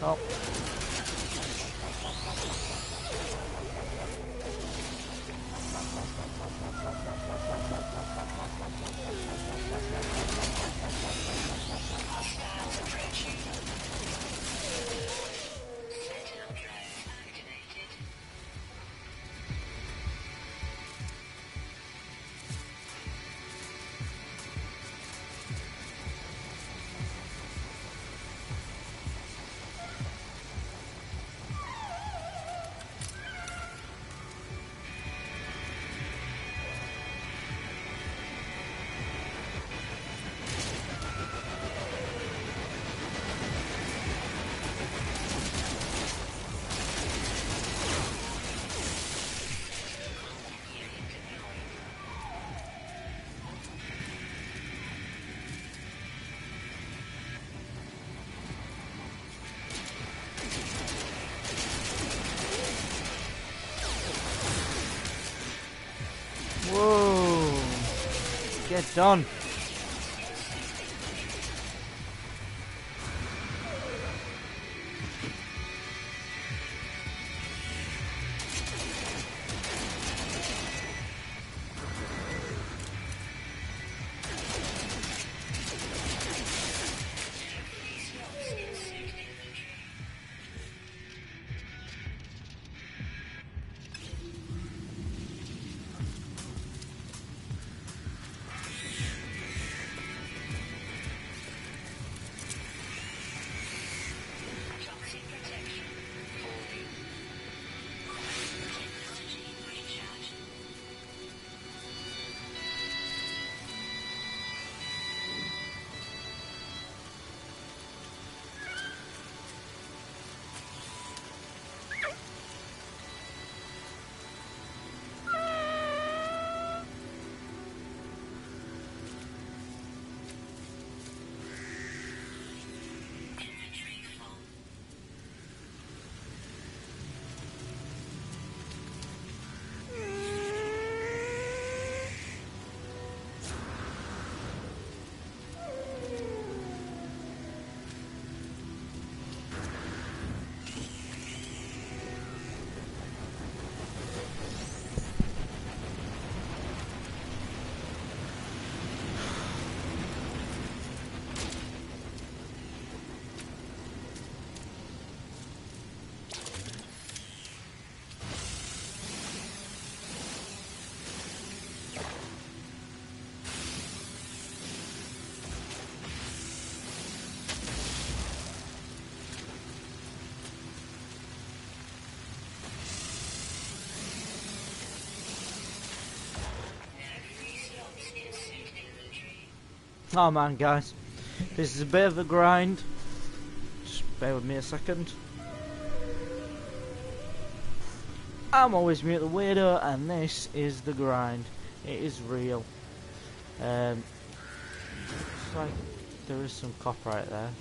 Oh. Whoa! Get done! Oh man, guys, this is a bit of a grind. Just bear with me a second. I'm always Mute the Weirdo, and this is the grind. It is real. Looks like there is some copyright there.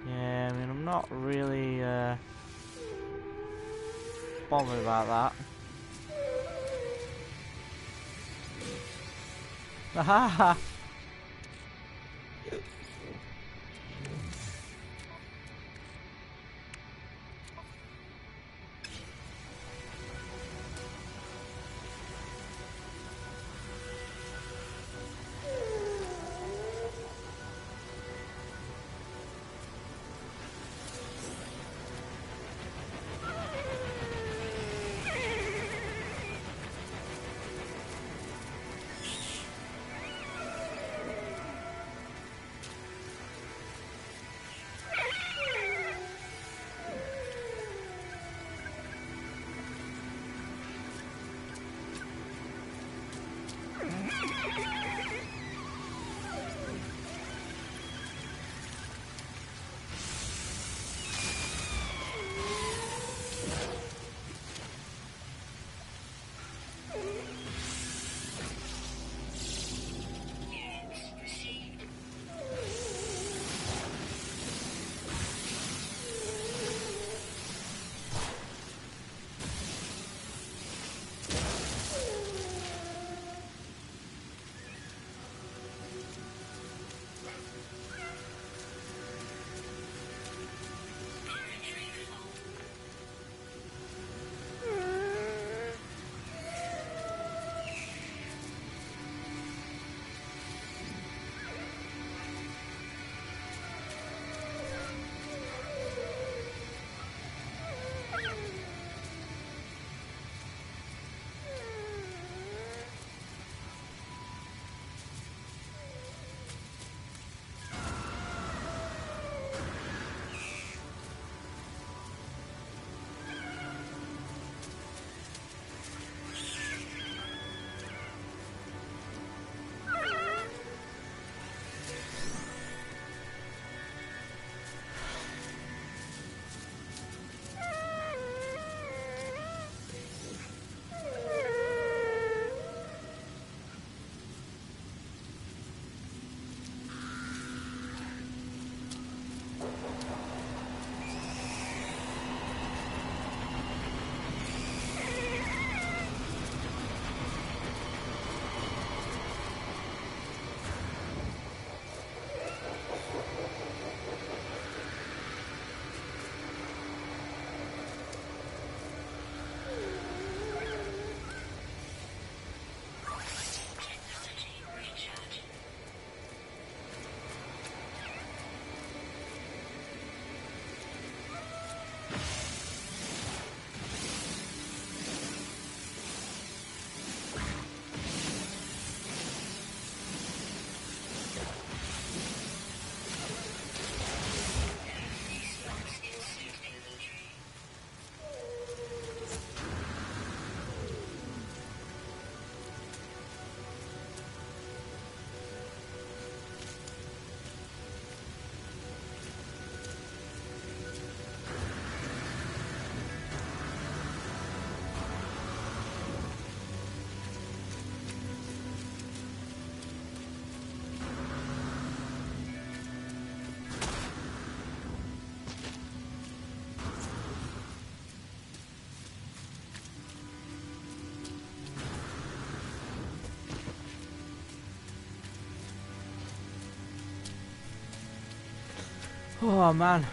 Yeah, I mean, I'm not really bothered about that. Haha! Oh man.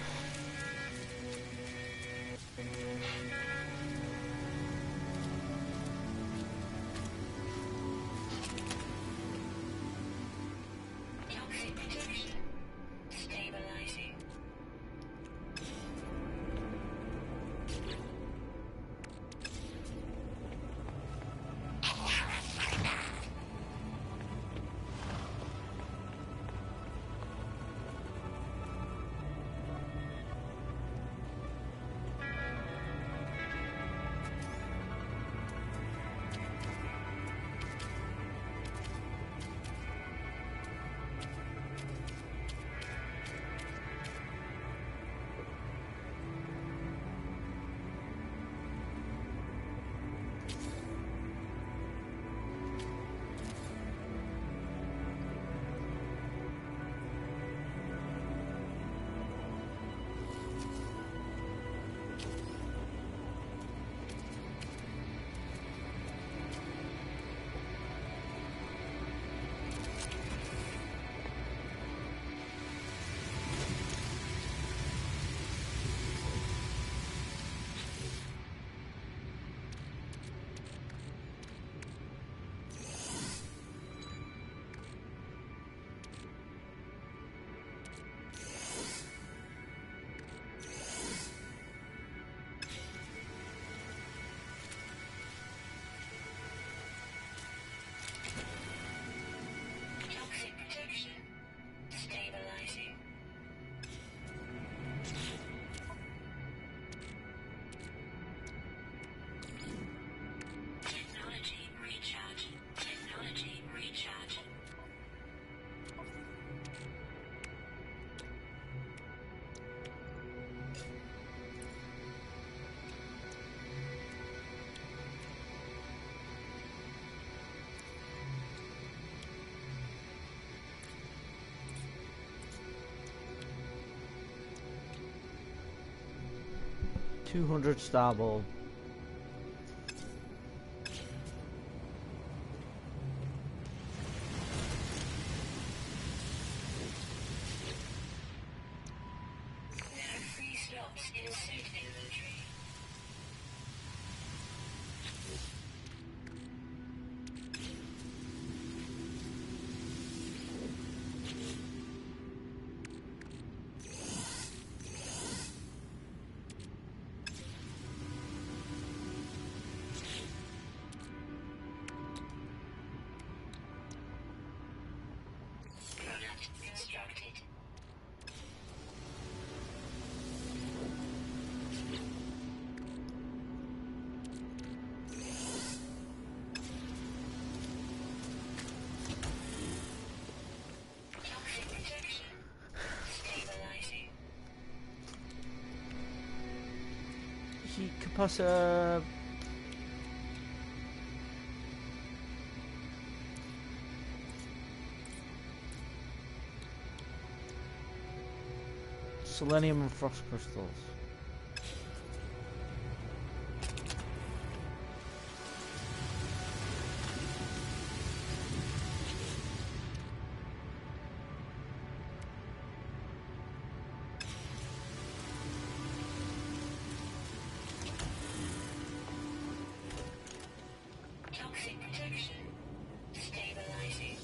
Toxic detection. Stabilizing. 200 starball. Free slots in suit inventory. Product constructed. Toxic detection. Stabilizing. Heat capacitor. Selenium and frost crystals. Toxic detection. Stabilizing.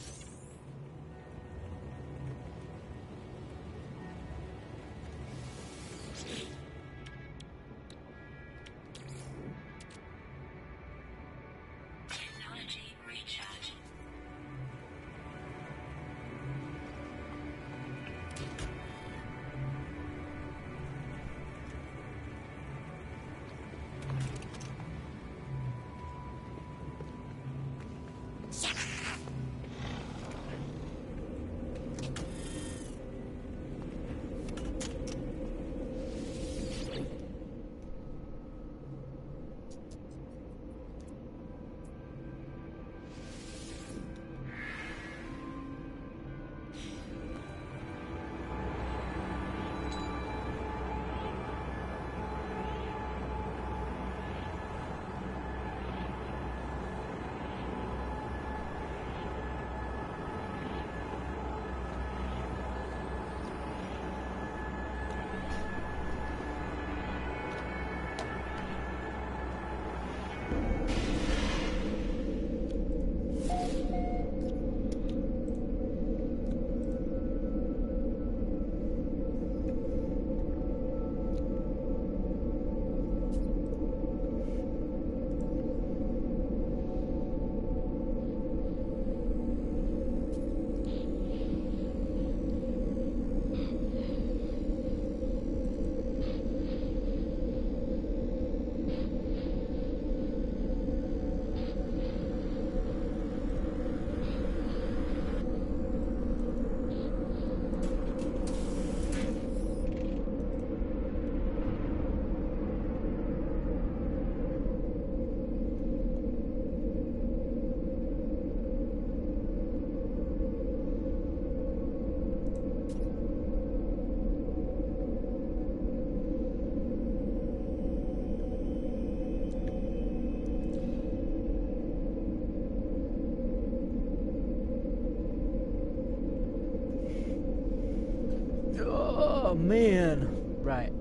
Oh man! Right.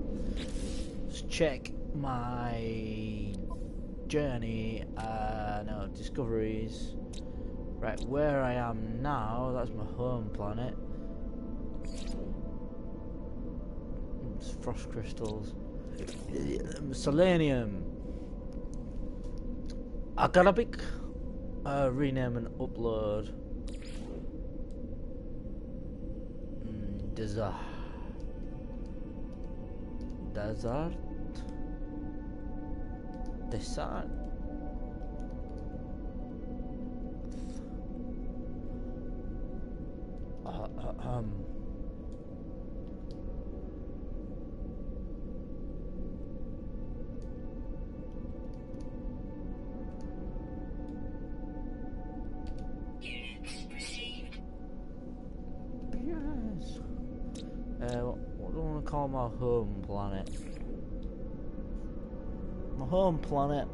Let's check my journey. No, discoveries. Right, where I am now, that's my home planet. It's frost crystals. Selenium. I gotta pick. Rename and upload. Desert. Desert. Desert. Units received. Yes. What do I want to call my home planet? My home planet.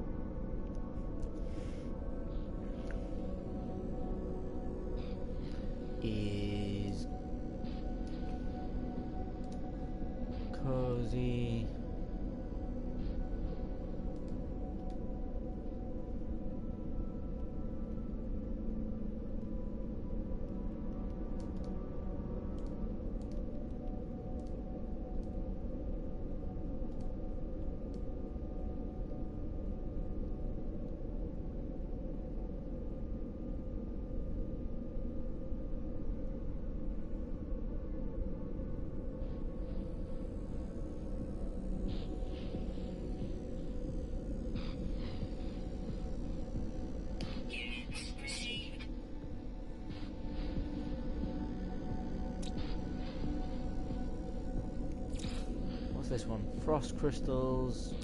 Is cozy. Units received. What's this one? Frost crystals.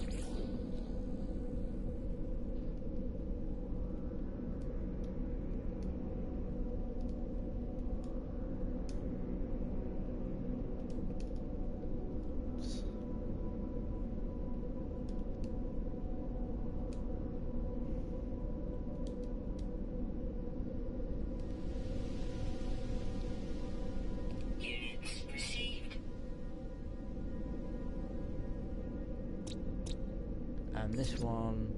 Units received. And this one.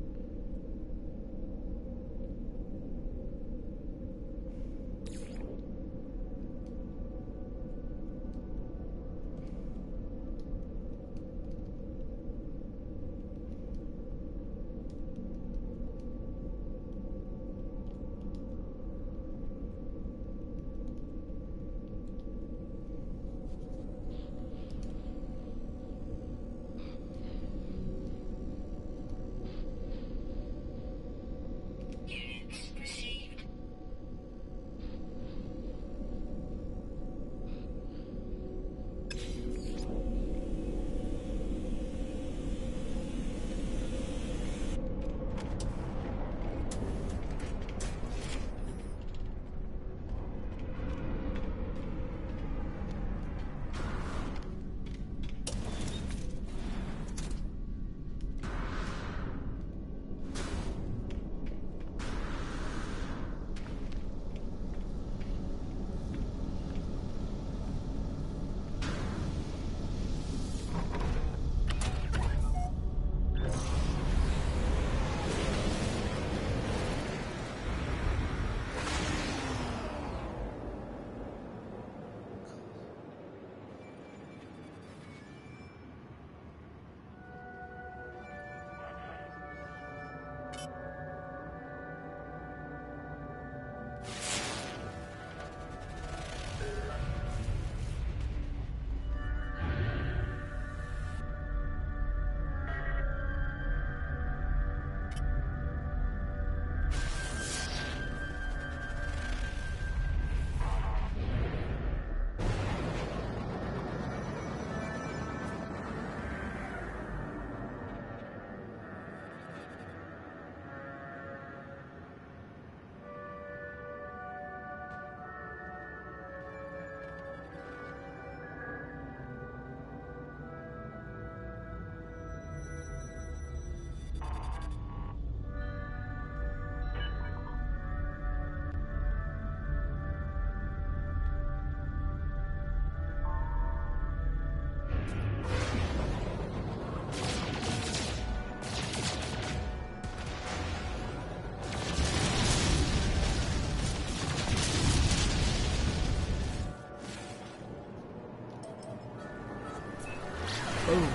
Boom.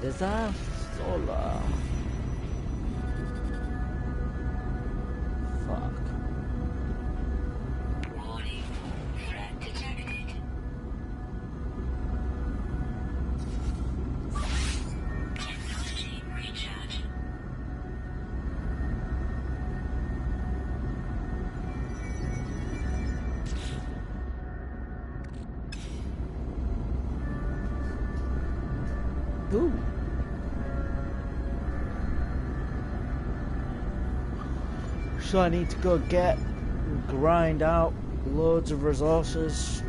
Disaster. Fuck. Warning. Threat detected. Technology recharge. Ooh. So I need to go get and grind out loads of resources.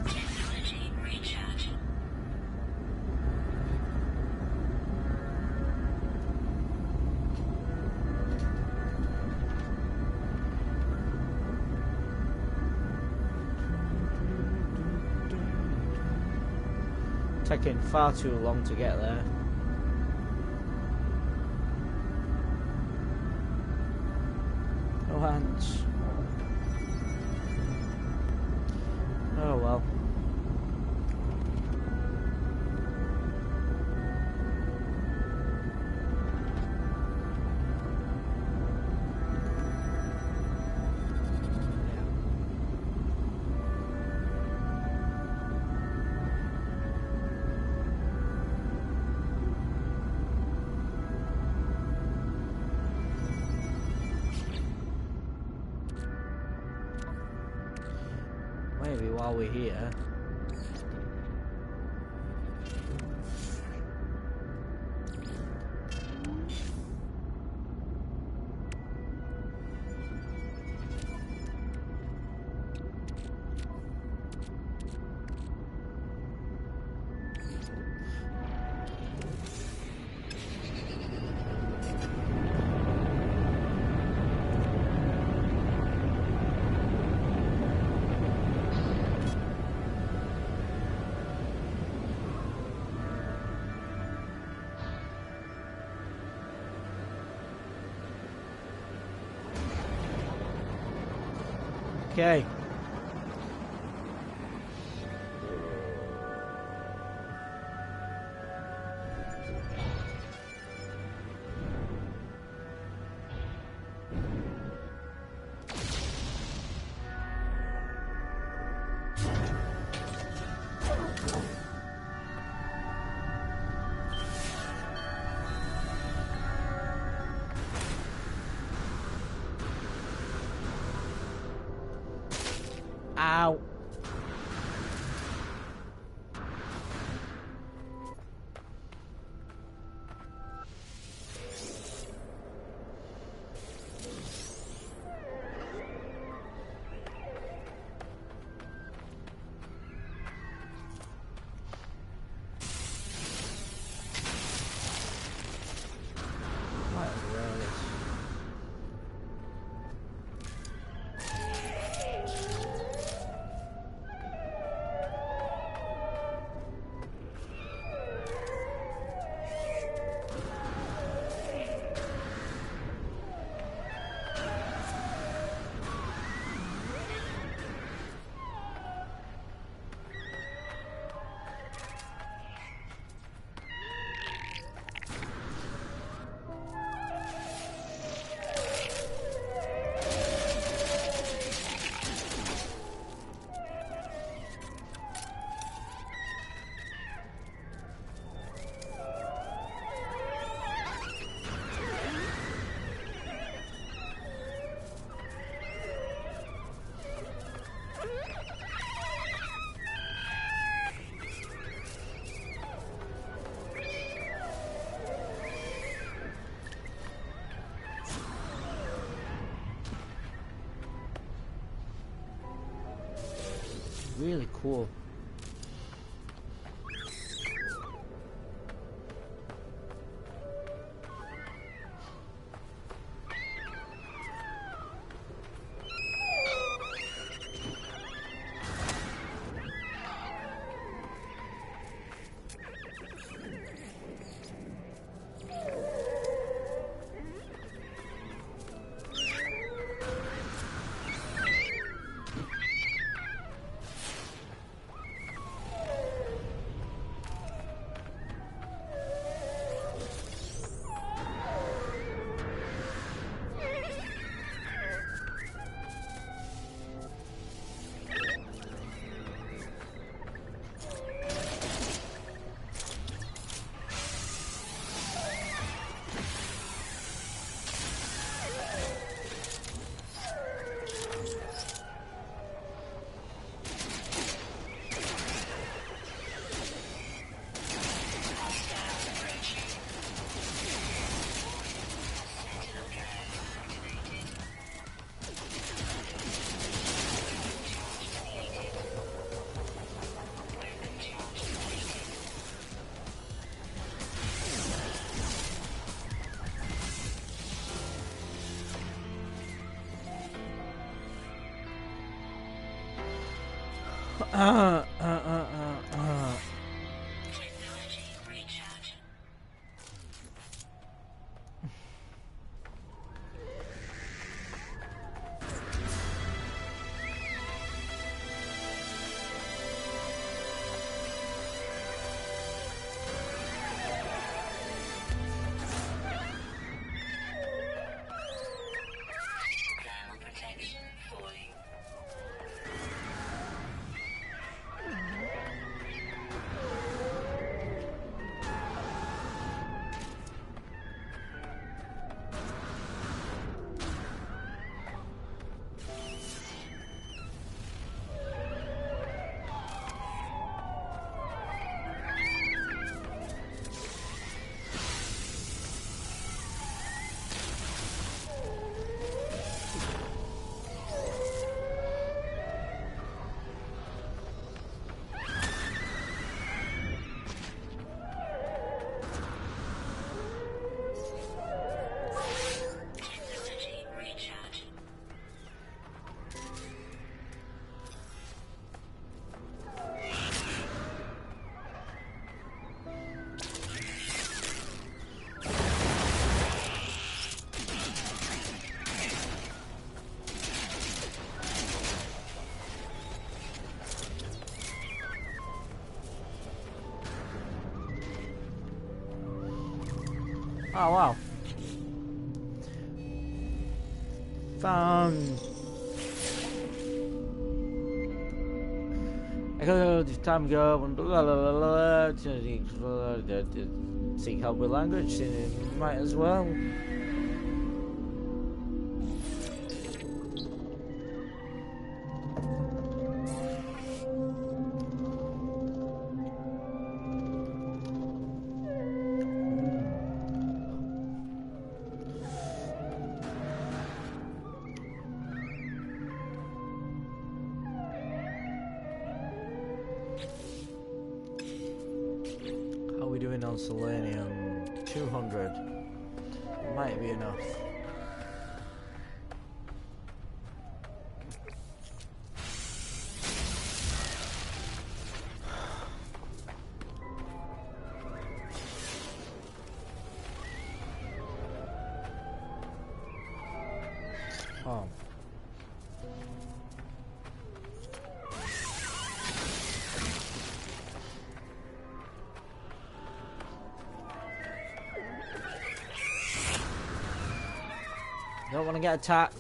Technology recharge. Taking far too long to get there. No hands. Oh well. Maybe while we're here. Okay. Ow. What the hell is- really cool. Technology recharge. Ground protection falling. Technology recharge. Oh wow. Found. I got this time ago when seek help with language, might as well. How are we doing on selenium? 200. Might be enough. Oh. Don't want to get attacked.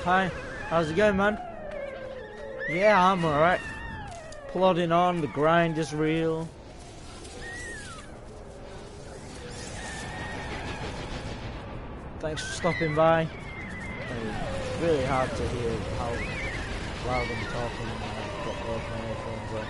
Hi, how's it going, man? Yeah, I'm alright. Plodding on, the grind is real. Thanks for stopping by. It's really hard to hear how loud I'm talking when I've got both my earphones on.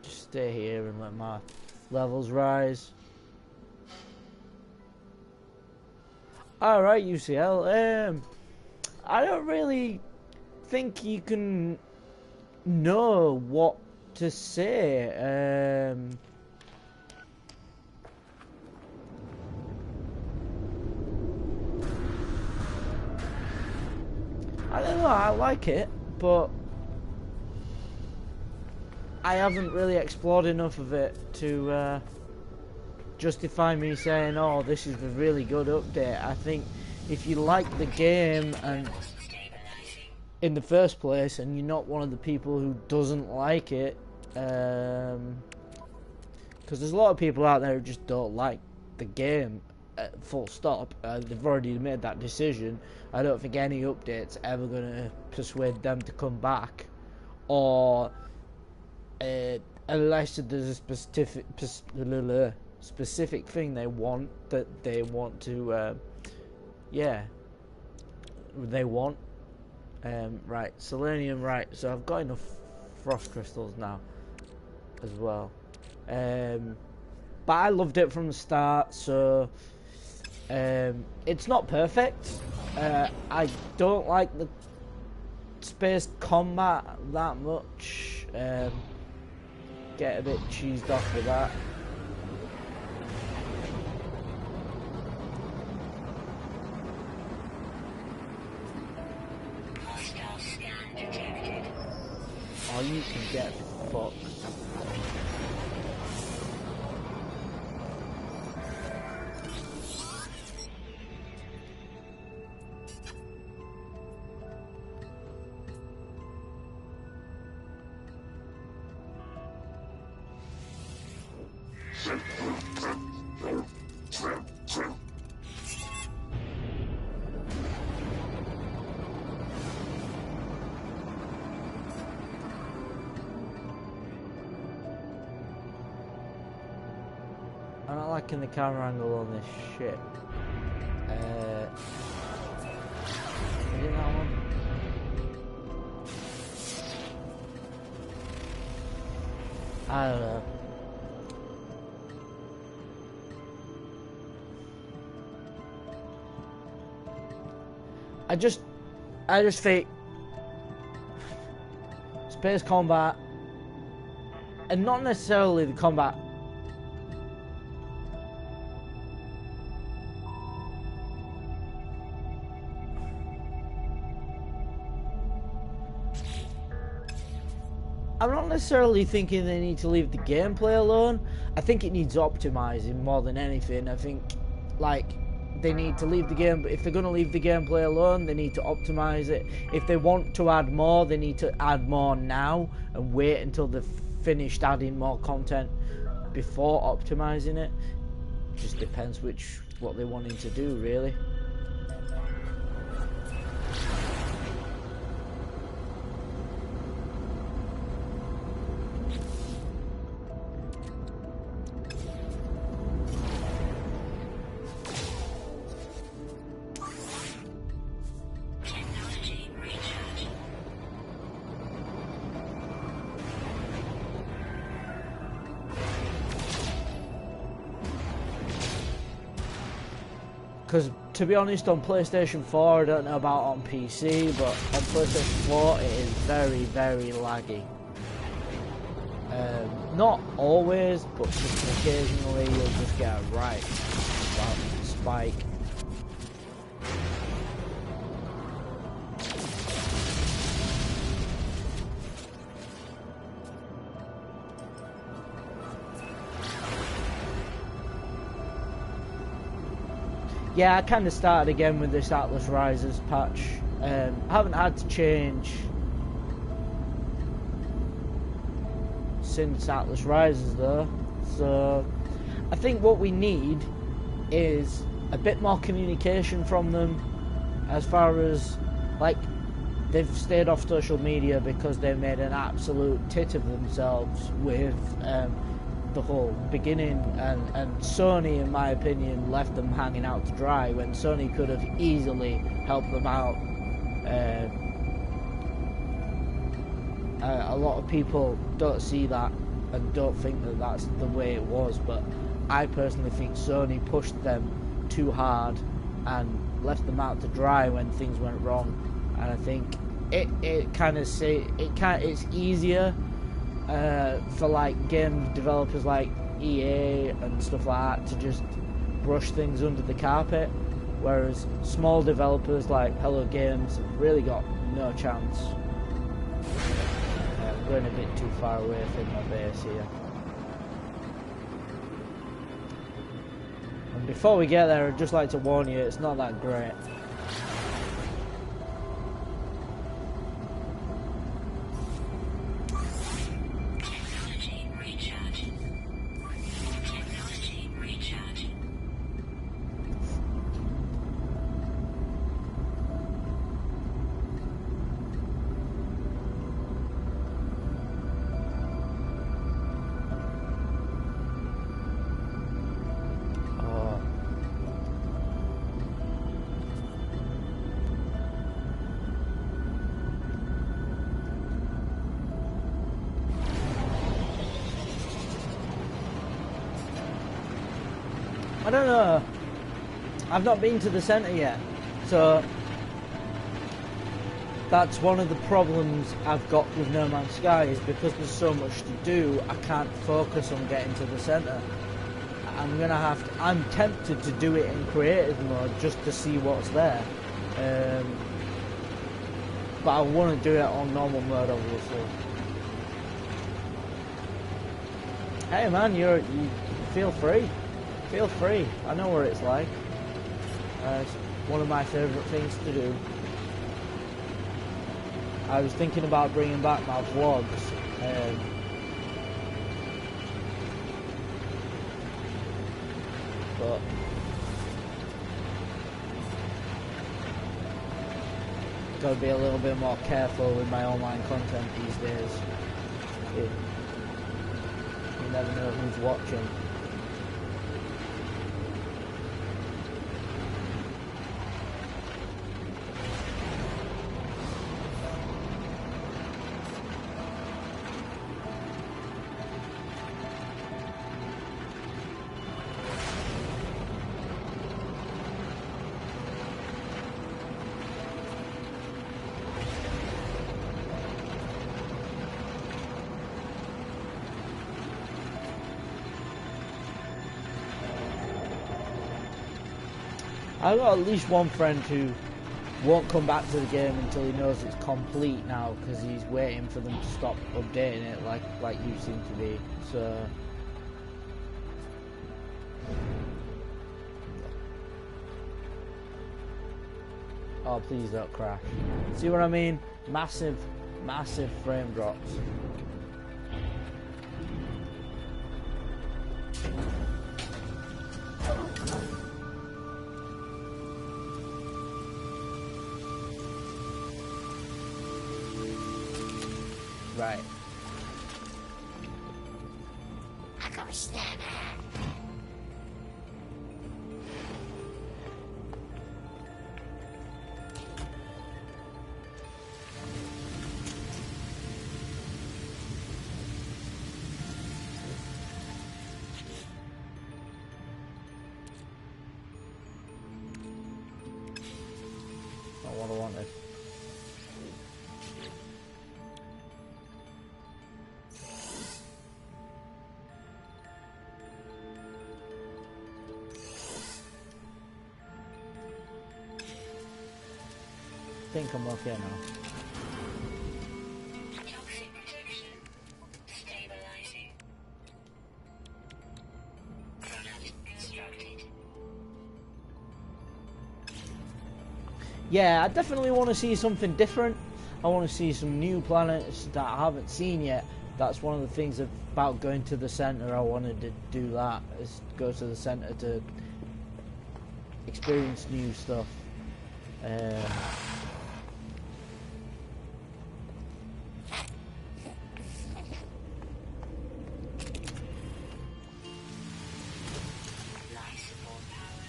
Stay here and let my levels rise. Alright, UCL. I don't really think you can know what to say. I don't know, I like it, but I haven't really explored enough of it to justify me saying, oh, this is a really good update. I think if you like the game and in the first place and you're not one of the people who doesn't like it, because there's a lot of people out there who just don't like the game, full stop. They've already made that decision. I don't think any update's ever going to persuade them to come back, or unless there's a specific thing they want to right, selenium, right, so I've got enough frost crystals now as well, but I loved it from the start, so it's not perfect. I don't like the space combat that much. Get a bit cheesed off with that. Oh, you can get fucked. I'm not liking the camera angle on this shit. Is it that one? I don't know. I just think space combat, and not necessarily the combat. I'm not necessarily thinking they need to leave the gameplay alone. I think it needs optimizing more than anything. I think, like, they need to leave the game, if they're going to leave the gameplay alone, they need to optimize it. If they want to add more, they need to add more now and wait until they've finished adding more content before optimizing it. Just depends what they're wanting to do, really. Because, to be honest, on PlayStation 4, I don't know about on PC, but on PlayStation 4 it is very, very laggy. Not always, but just occasionally you'll just get a right spike. Yeah, I kind of started again with this Atlas Rises patch. I haven't had to change since Atlas Rises though, so I think what we need is a bit more communication from them, as far as, like, they've stayed off social media because they made an absolute tit of themselves with the whole beginning, and Sony, in my opinion, left them hanging out to dry when Sony could have easily helped them out. A lot of people don't see that and don't think that that's the way it was, but I personally think Sony pushed them too hard and left them out to dry when things went wrong. And I think it's easier for like game developers like EA and stuff like that to just brush things under the carpet, whereas small developers like Hello Games have really got no chance. I'm going a bit too far away from my base here. And before we get there, I'd just like to warn you, it's not that great. Technology recharging. Technology recharging. Oh. I don't know. I've not been to the centre yet, so that's one of the problems I've got with No Man's Sky, is because there's so much to do, I can't focus on getting to the centre. I'm tempted to do it in creative mode just to see what's there, but I want to do it on normal mode, obviously. Hey man, you feel free. Feel free. I know what it's like. It's one of my favourite things to do. I was thinking about bringing back my vlogs. But gotta be a little bit more careful with my online content these days. You never know who's watching. I've got at least one friend who won't come back to the game until he knows it's complete now, because he's waiting for them to stop updating it like you seem to be. So oh, please don't crash. See what I mean? Massive frame drops. Right. I got a stammer. Not what I wanted. think I'm okay now. Toxic protection. Stabilizing. Product constructed. Yeah, I definitely want to see something different. I want to see some new planets that I haven't seen yet. That's one of the things about going to the center. I wanted to do that, is go to the center to experience new stuff. Life support power.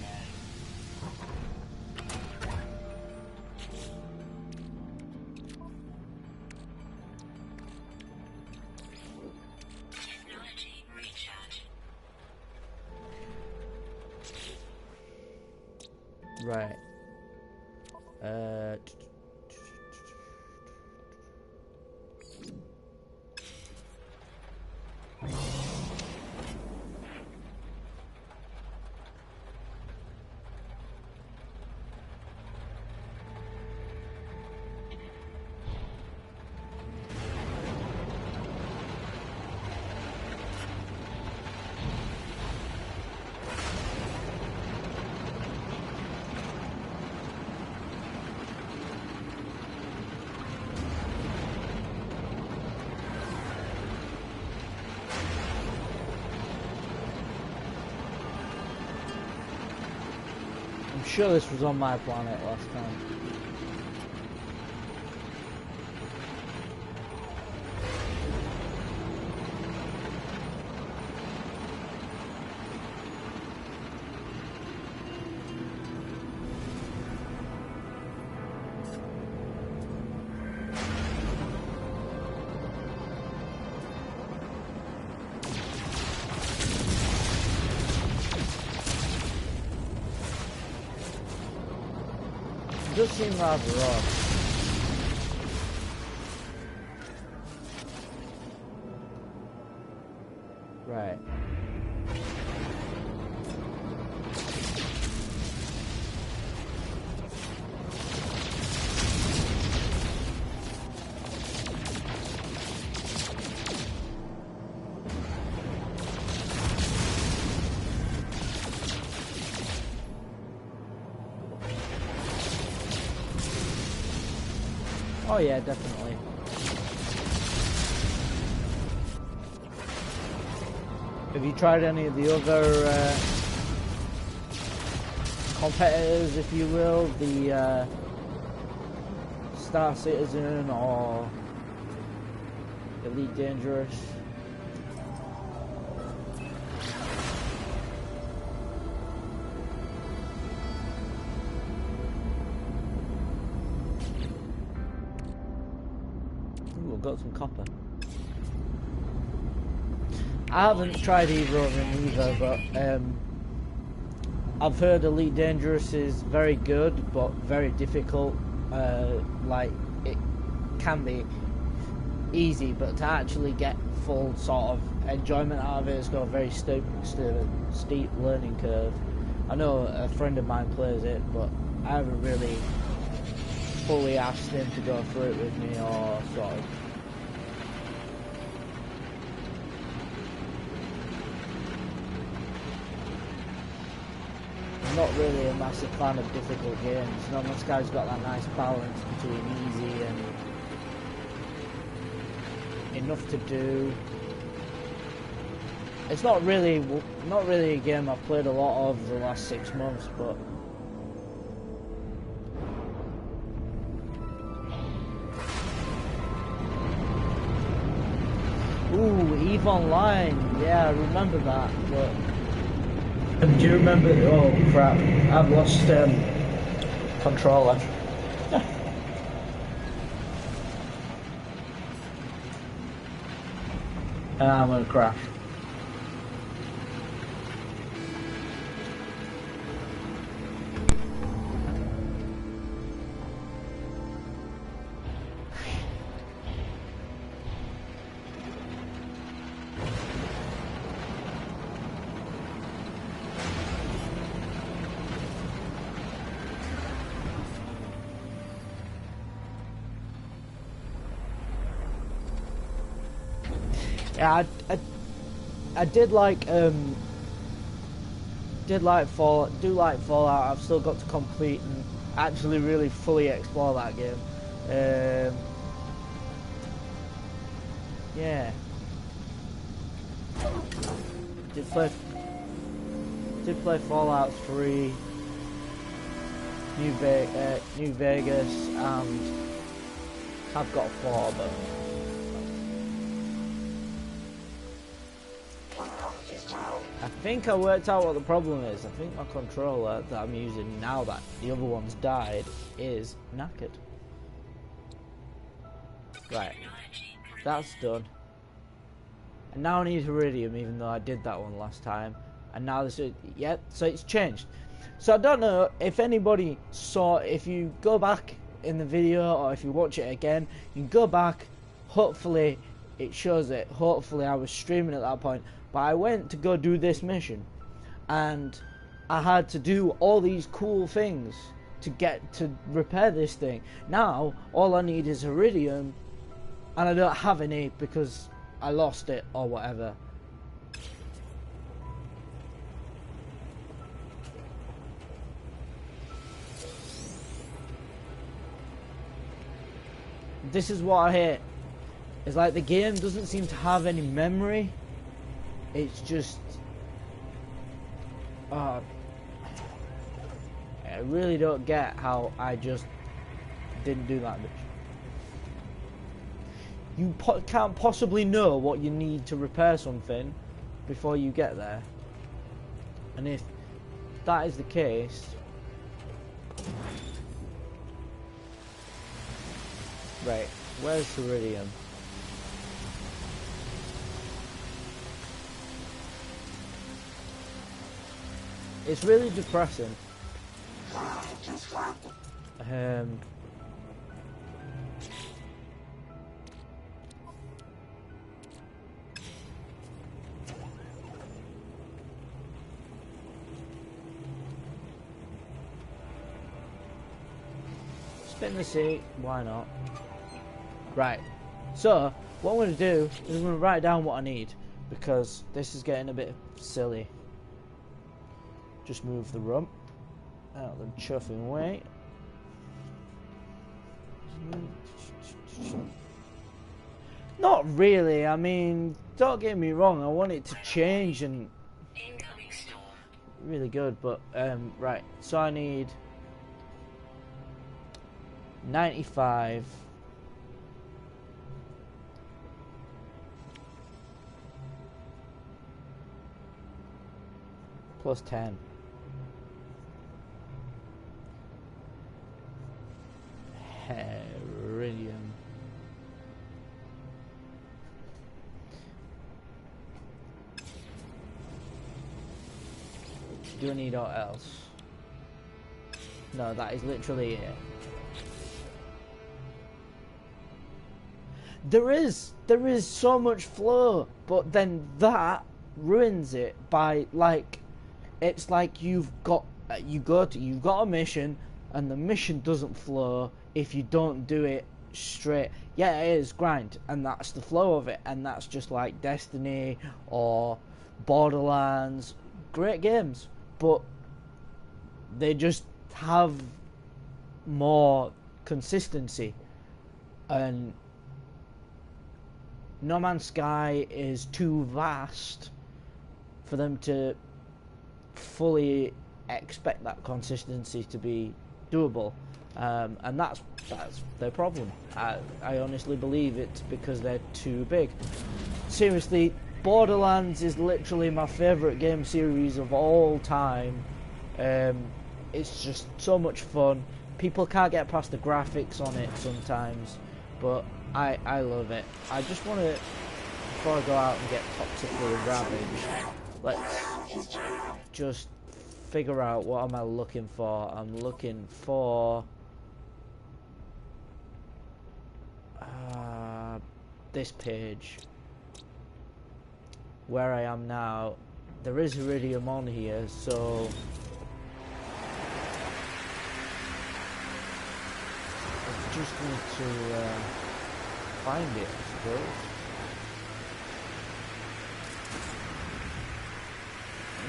No. Technology recharge. Right. I'm sure this was on my planet last time. It does seem rather rough. Right. Oh yeah, definitely. Have you tried any of the other competitors, if you will, the Star Citizen or Elite Dangerous? Ooh, I've got some copper. I haven't tried either of them either, but I've heard Elite Dangerous is very good, but very difficult. Like, it can be easy, but to actually get full sort of enjoyment out of it, it's got a very steep learning curve. I know a friend of mine plays it, but I haven't really fully asked him to go through it with me, or sort of. I'm not really a massive fan of difficult games. You know, this guy's got that nice balance between easy and enough to do. It's not really a game I've played a lot of the last 6 months, but ooh, EVE Online, yeah, I remember that, but do you remember? Oh crap! I've lost controller. And I'm gonna crash. Yeah, I did like Fallout. I've still got to complete and actually really fully explore that game. Yeah. Did play Fallout 3, New Vegas, and have got 4, but I think I worked out what the problem is. I think my controller that I'm using now that the other one's died is knackered. Right, that's done. And now I need Iridium, even though I did that one last time. And now this is, yeah, so it's changed. So I don't know if anybody saw, if you go back in the video or if you watch it again, you can go back, hopefully it shows it, hopefully I was streaming at that point, but I went to go do this mission, and I had to do all these cool things to get to repair this thing. Now, all I need is Iridium, and I don't have any because I lost it or whatever. This is what I hate. It's like the game doesn't seem to have any memory. It's just... I really don't get how I just didn't do that much. You can't possibly know what you need to repair something before you get there. And if that is the case... Right, where's Iridium? It's really depressing. Spin the seat, why not? Right, so what I'm going to do is I'm going to write down what I need, because this is getting a bit silly. Just move the rump out of the chuffing way. Not really, I mean, don't get me wrong, I want it to change and really good, but right, so I need 95 plus 10. Iridium. Do I need aught else? No, that is literally it. There is so much flow, but then that ruins it by, like, it's like you've got a mission and the mission doesn't flow if you don't do it straight. Yeah, it is grind, and that's the flow of it, and that's just like Destiny or Borderlands, great games, but they just have more consistency. And No Man's Sky is too vast for them to fully expect that consistency to be doable, and that's their problem. I honestly believe it's because they're too big. Seriously, Borderlands is literally my favourite game series of all time. It's just so much fun. People can't get past the graphics on it sometimes, but I love it. I just want to, before I go out and get toxically ravaged, let's just figure out what am I looking for. I'm looking for this page where I am now. There is Iridium on here, so I just need to find it, I suppose.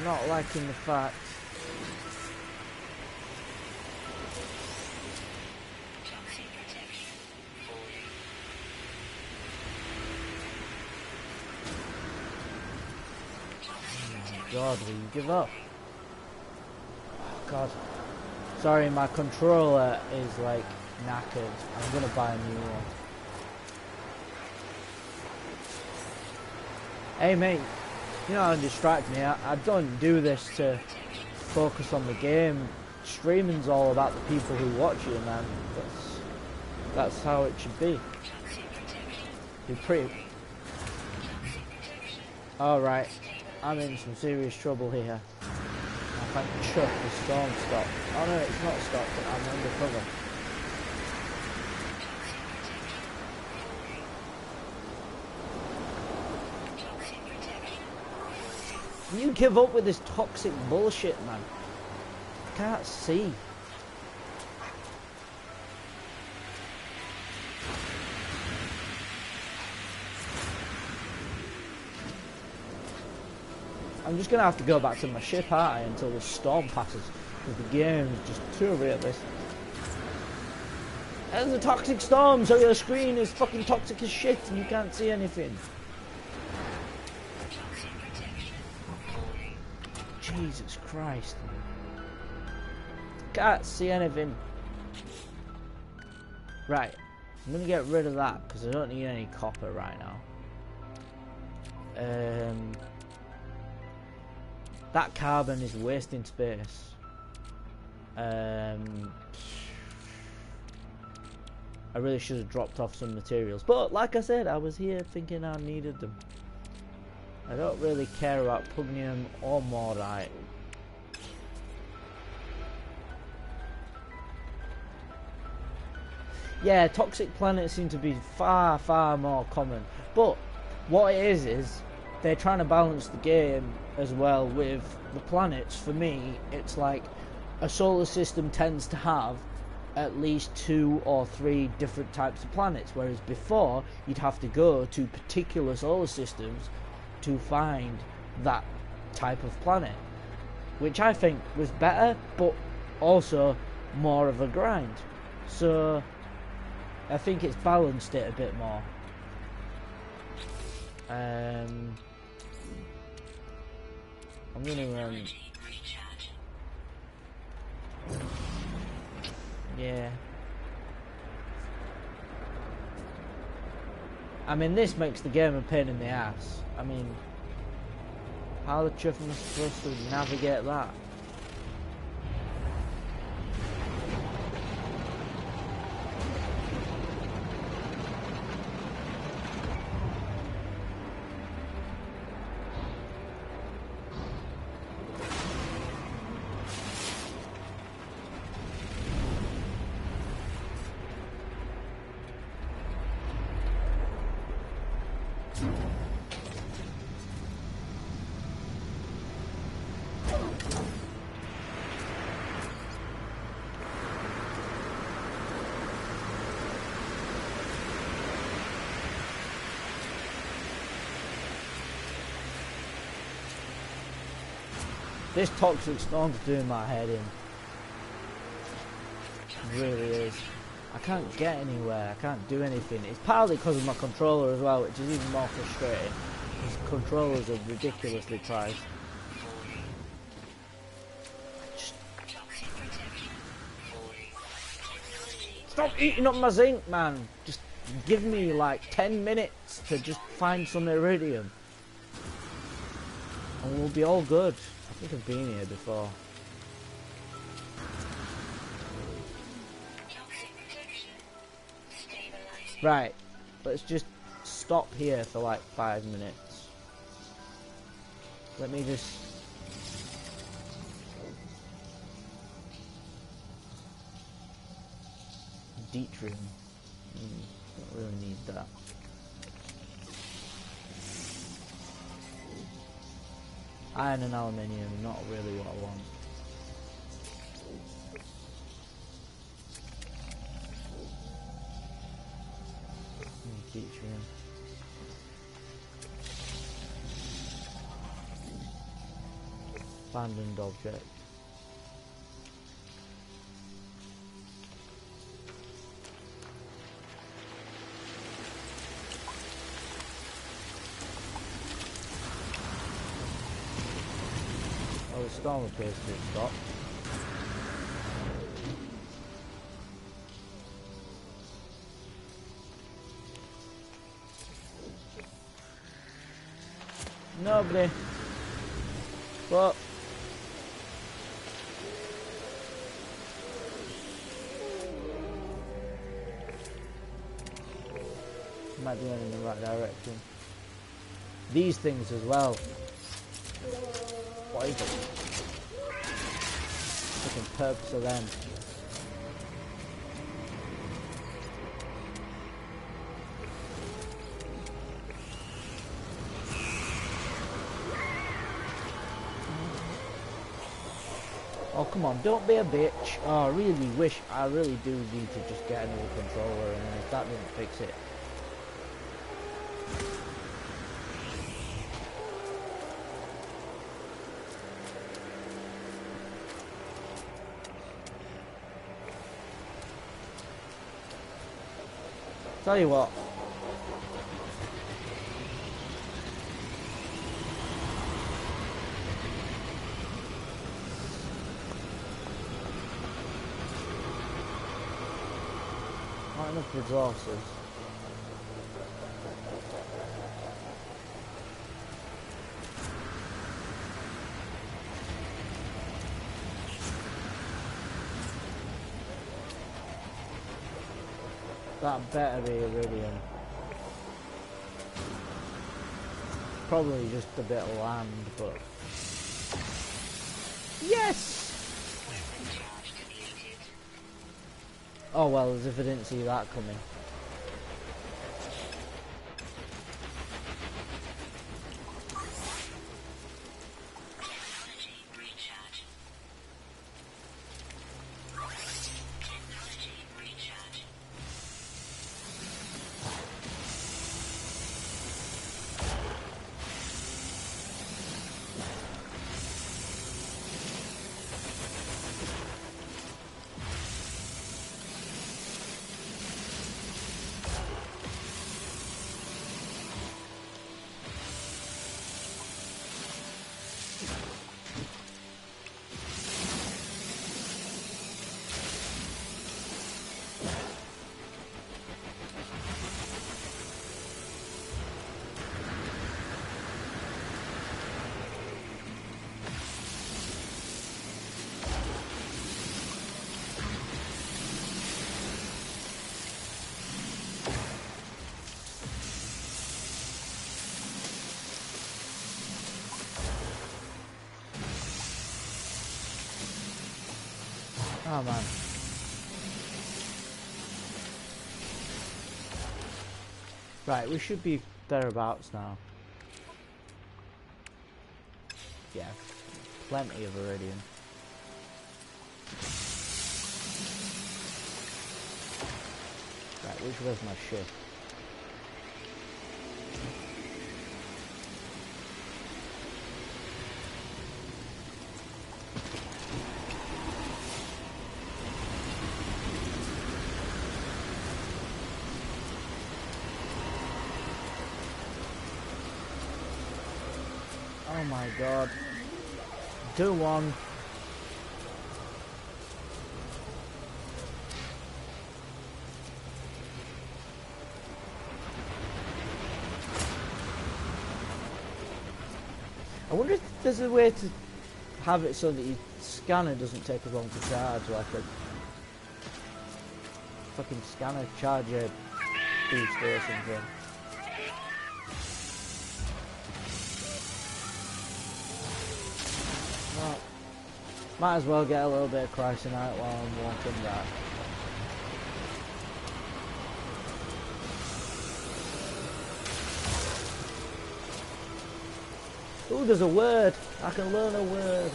not liking the fact. Toxic protection falling. God, will you give up? Oh, God. Sorry, my controller is like knackered. I'm gonna buy a new one. Hey mate, you know how to distract me. I don't do this to focus on the game. Streaming's all about the people who watch you, man. That's how it should be. You're pretty. Alright, I'm in some serious trouble here. I thank Chuck the storm stopped. Oh no, it's not stopped, I'm under cover. Can you give up with this toxic bullshit, man? I can't see. I'm just gonna have to go back to my ship, aren't I, until the storm passes, because the game is just too realistic. There's a toxic storm, so your screen is fucking toxic as shit and you can't see anything. Jesus Christ. Can't see anything. Right, I'm gonna get rid of that because I don't need any copper right now. That carbon is wasting space. I really should have dropped off some materials, but like I said, I was here thinking I needed them. I don't really care about pugnium or morite. Yeah, toxic planets seem to be far, far more common. But what it is they're trying to balance the game as well with the planets. For me, it's like a solar system tends to have at least 2 or 3 different types of planets, whereas before you'd have to go to particular solar systems to find that type of planet, which I think was better, but also more of a grind. So I think it's balanced it a bit more. I'm gonna yeah. I mean, this makes the game a pain in the ass. I mean, how the chuff am I supposed to navigate that? This toxic storm's doing my head in. It really is. I can't get anywhere, I can't do anything. It's partly because of my controller as well, which is even more frustrating. These controllers are ridiculously priced. Just stop eating up my zinc, man! Just give me like 10 minutes to just find some iridium. And we'll be all good. I think I've been here before. Right, let's just stop here for like 5 minutes. Let me just... Deuterium. Don't really need that. Iron and aluminium, not really what I want. Deuterium. Abandoned object. Oh, the storm appears to have stopped. Nobody. But might be going in the right direction. These things as well. What is it? Fucking purpose of them. Oh, come on, don't be a bitch. Oh, I really do need to just get another controller, and if that doesn't fix it. Tell you what. Not enough resources. That better be iridium. Probably just a bit of land, but... Yes! Oh well, as if I didn't see that coming. Oh man. Right, we should be thereabouts now. Yeah, plenty of iridium. Right, which way's my ship? Oh my god. Do one. I wonder if there's a way to have it so that your scanner doesn't take as long to charge, like a fucking scanner charger booster or something. Well, might as well get a little bit of Cryonite while I'm walking back. Ooh, there's a word! I can learn a word!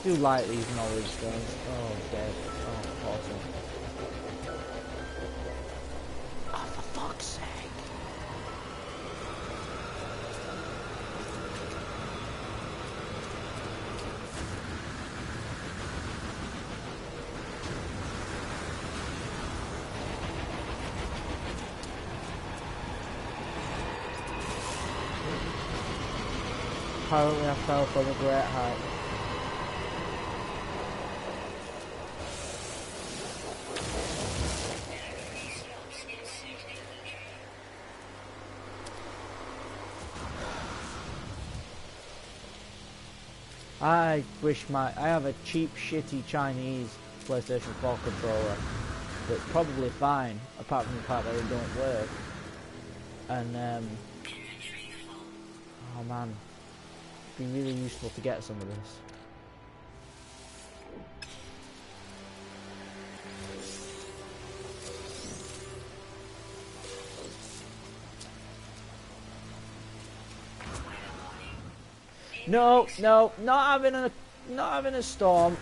Do like these knowledge stones. Oh, dead. Oh, awesome. Oh, for fuck's sake! Apparently I fell from a great height. I wish I have a cheap, shitty Chinese PlayStation 4 controller that's probably fine, apart from the fact that it don't work. And oh man, it'd be really useful to get some of this. No, not having a storm.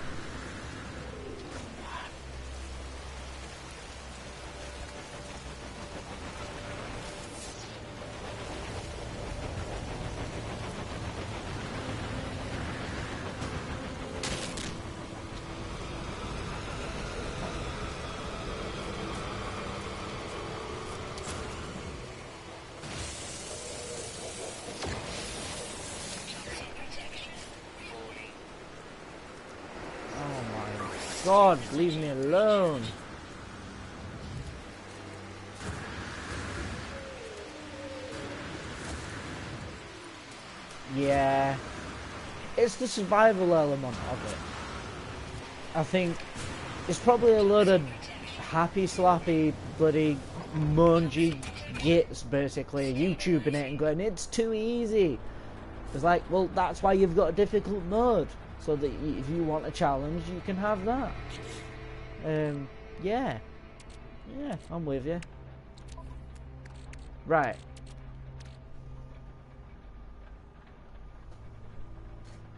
God, leave me alone. Yeah, it's the survival element of it. I think it's probably a load of happy slappy bloody mungy gits basically YouTubing it and going, it's too easy. It's like, well, that's why you've got a difficult mode, so that if you want a challenge, you can have that. Yeah, I'm with you. Right.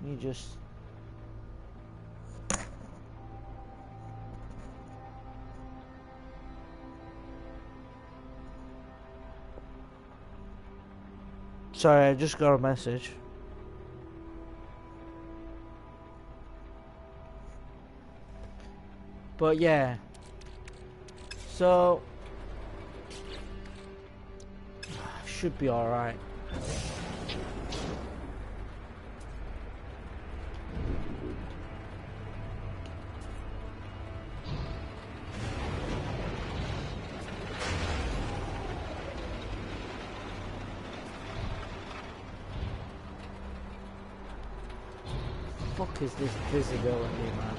You just... Sorry, I just got a message. But yeah, so should be all right. Fuck is this visibility, man?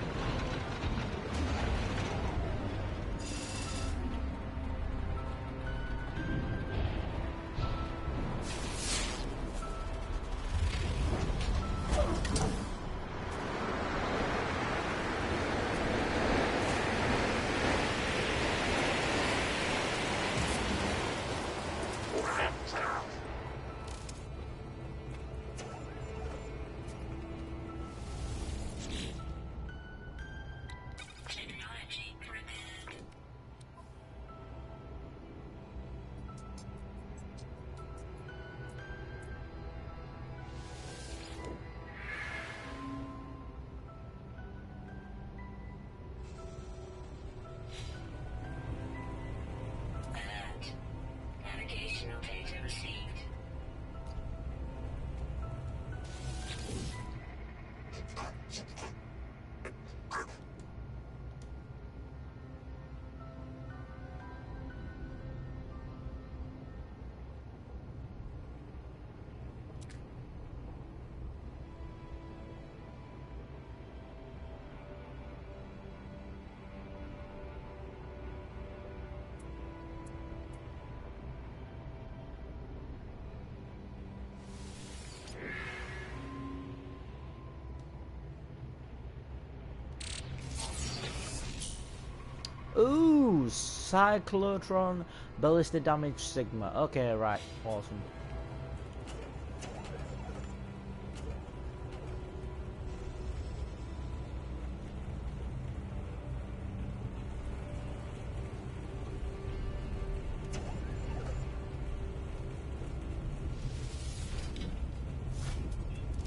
Ooh, Cyclotron, ballistic damage Sigma. Okay, right, awesome.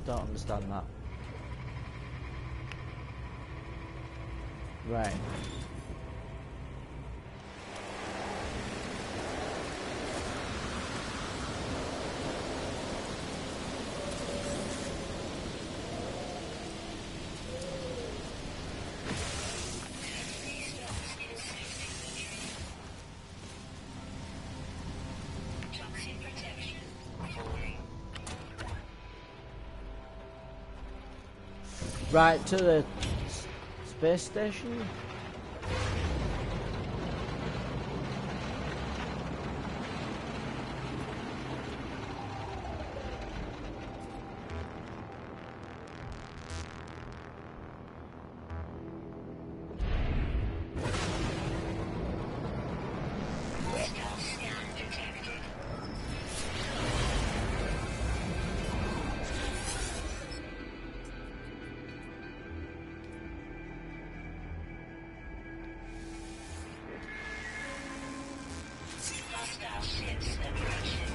Don't understand that. Right. Right to the space station. Hostile scan detected. Hostile ships approaching.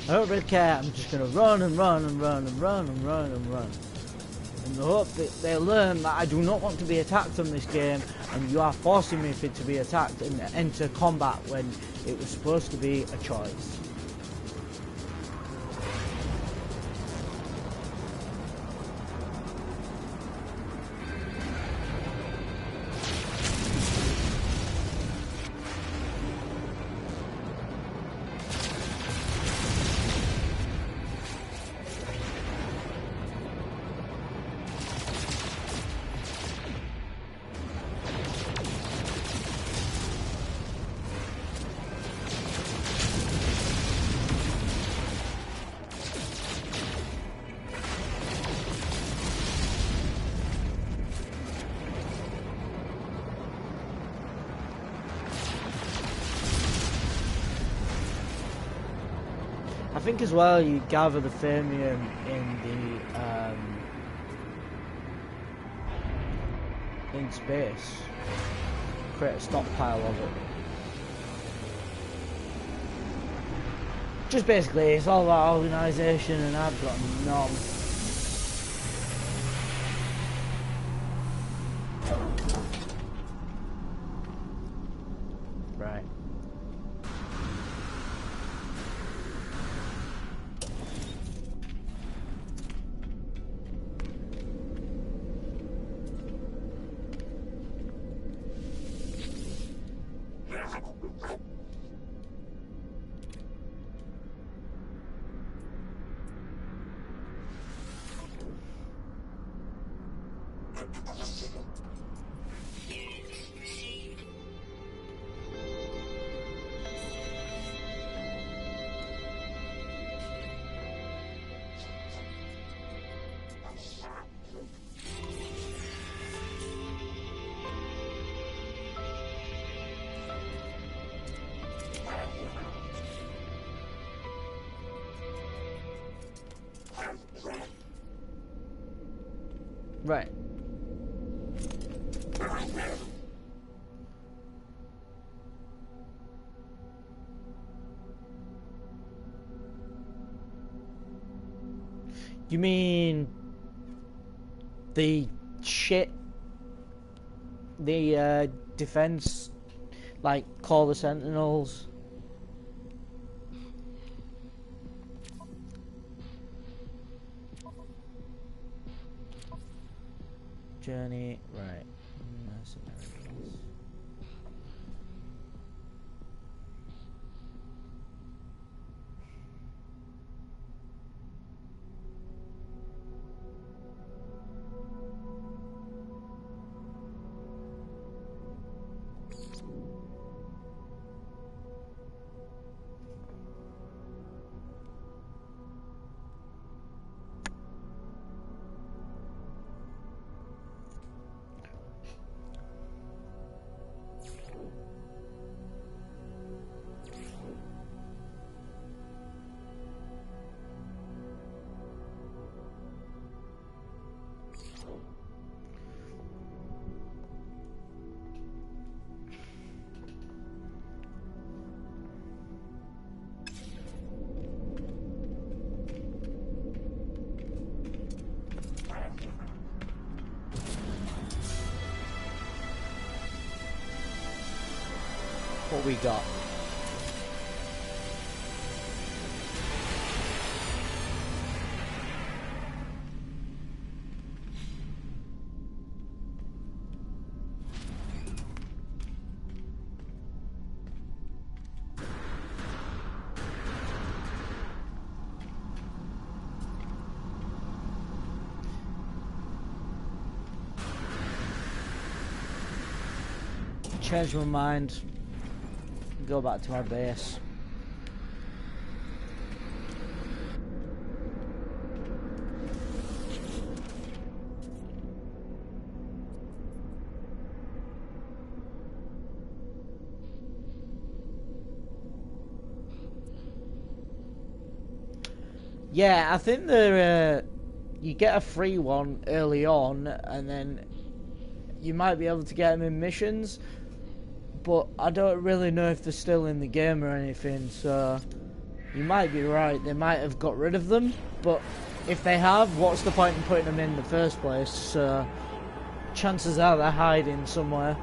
I don't really care. I'm just gonna run and run and run and run and run and run. In the hope that they learn that I do not want to be attacked on this game, and you are forcing me to be attacked and enter combat when it was supposed to be a choice. I think as well you gather the Fermium in space. Create a stockpile of it. Just basically, it's all about organisation, and I've got none. Right. Units received. Right. You mean the shit, the defense, like call the Sentinels? Journey, right. Mercenaries. What we got? Change my mind. Go back to my base. Yeah, I think you get a free one early on, and then you might be able to get them in missions, but I don't really know if they're still in the game or anything, so you might be right, they might have got rid of them, but if they have, what's the point in putting them in the first place? So chances are they're hiding somewhere.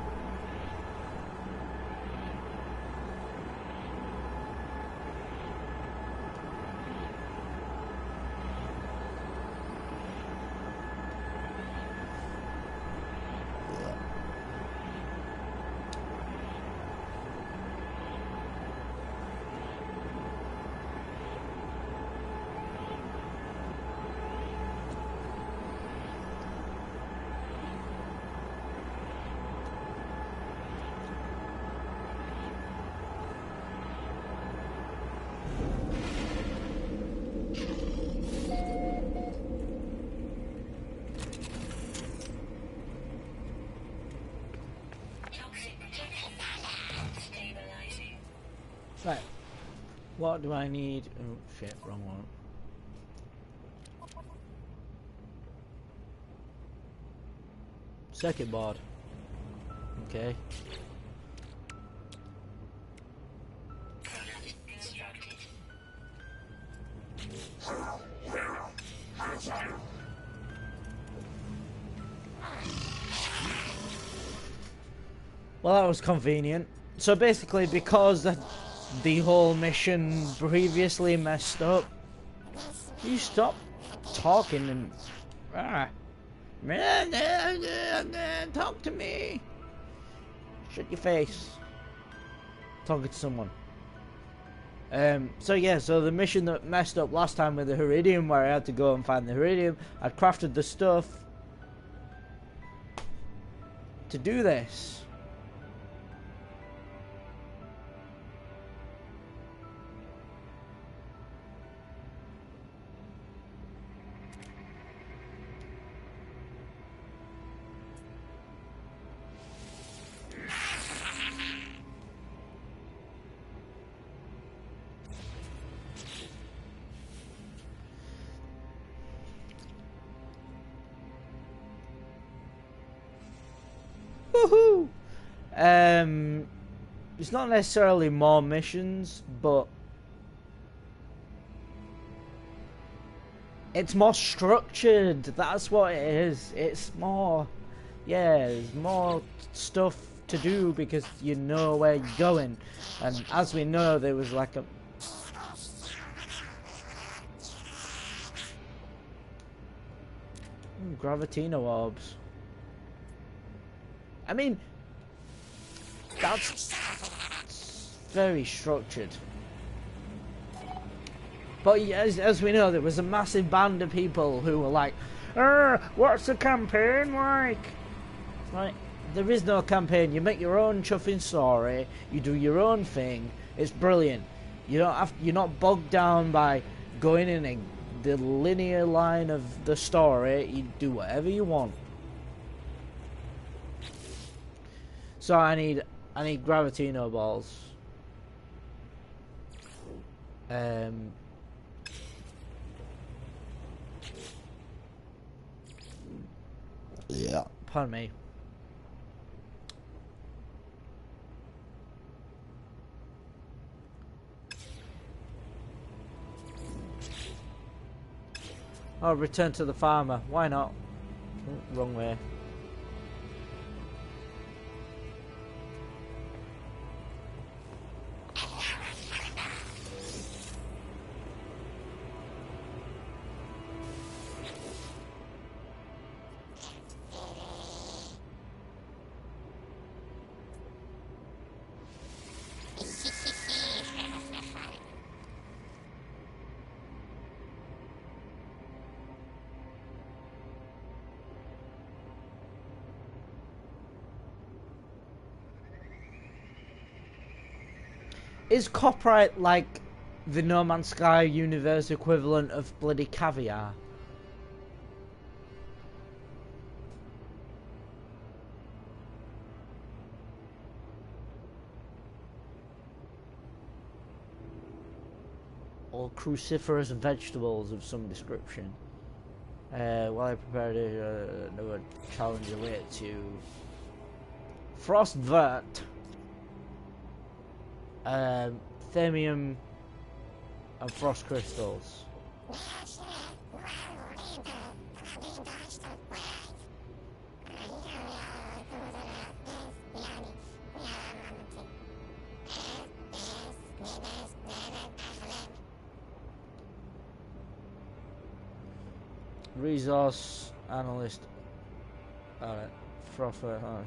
Right, what do I need? Oh shit, wrong one. Circuit board. Okay. Well, that was convenient. So basically, because the whole mission previously messed up, you stop talking and talk to me. Shut your face. Talking to someone. So yeah, so the mission that messed up last time with the Heridium, where I had to go and find the Heridium, I'd crafted the stuff to do this. Woohoo! It's not necessarily more missions, but it's more structured. That's what it is. It's more, yeah, there's more stuff to do because you know where you're going. And as we know, there was like a Gravitino orbs. I mean, that's very structured. But as we know, there was a massive band of people who were like, what's the campaign like? Right, there is no campaign. You make your own chuffing story. You do your own thing. It's brilliant. You don't have. You're not bogged down by going in the linear line of the story. You do whatever you want. So I need Gravitino balls. Yeah. Pardon me. Oh, return to the farmer. Why not? Oh, wrong way. Is copyright like the No Man's Sky universe equivalent of bloody caviar? Or cruciferous vegetables of some description? While I prepared another challenge related to Frostvert, Themium, and Frost Crystals. Resource analyst. Alright, Frostver. Oh,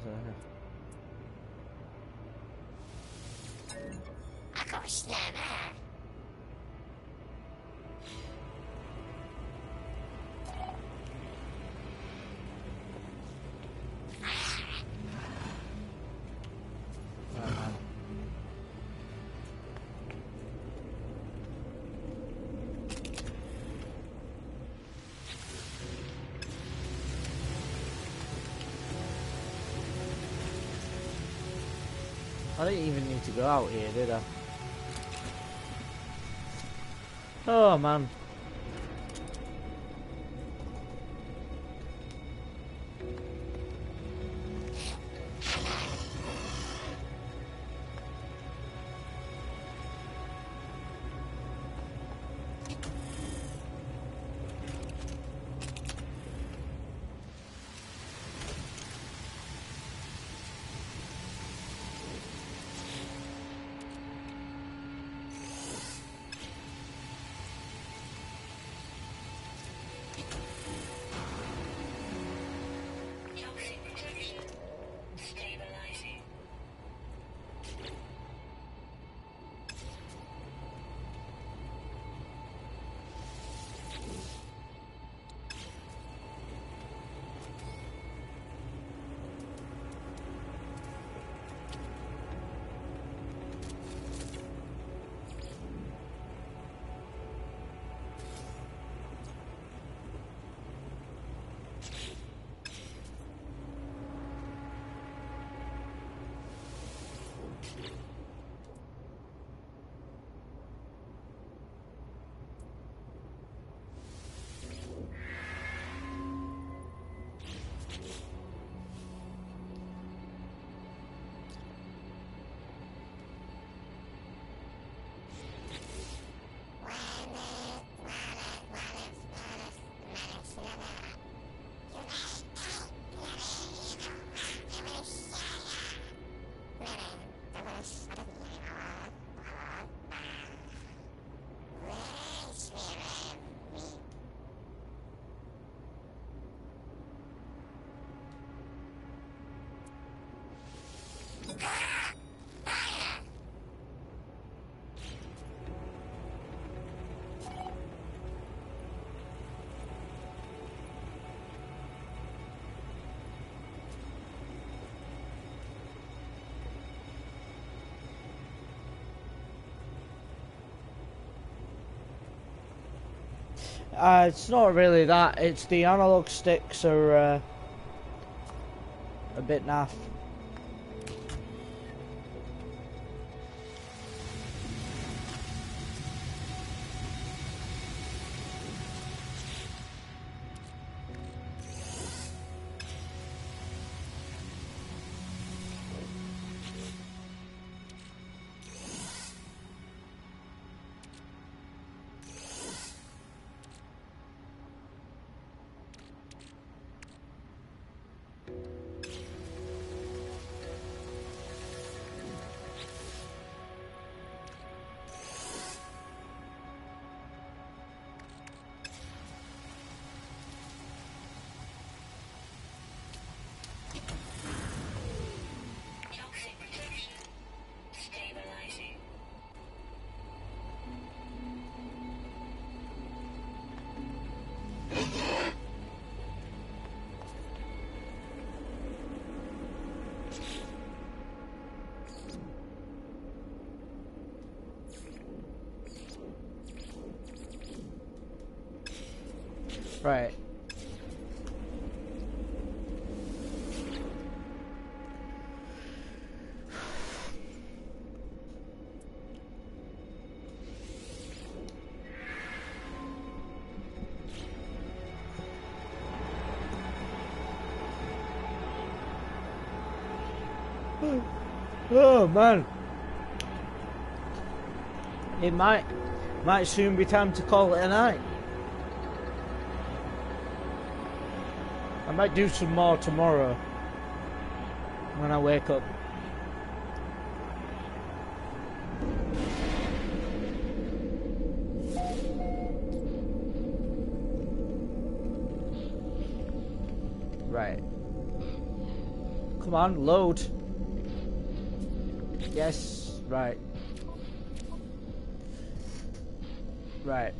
I didn't even need to go out here, did I? Oh man. Toxic protection. Stabilizing. It's not really that. It's the analog sticks are a bit naff. Right. Oh man, it might soon be time to call it a night. I might do some more tomorrow when I wake up. Right. Come on, load. Yes, right. Right.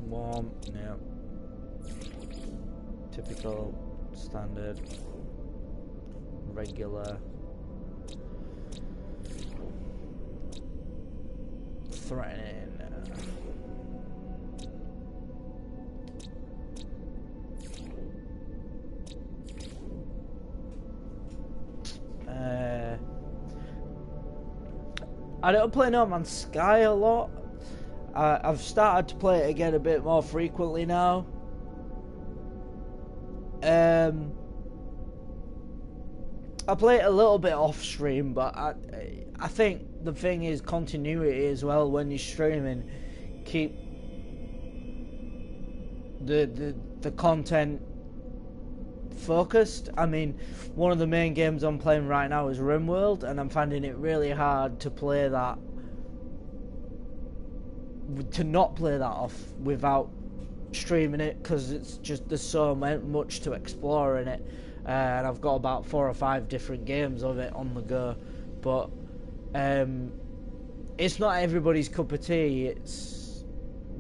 Warm, no. Typical, standard, regular. Threatening. I don't play No Man's Sky a lot. I've started to play it again a bit more frequently now. I play it a little bit off stream, but I think the thing is continuity as well when you're streaming. Keep the content focused. I mean, one of the main games I'm playing right now is RimWorld, and I'm finding it really hard to play that, to not play that off without streaming it, because it's just, there's so much to explore in it, and I've got about 4 or 5 different games of it on the go. But it's not everybody's cup of tea. It's,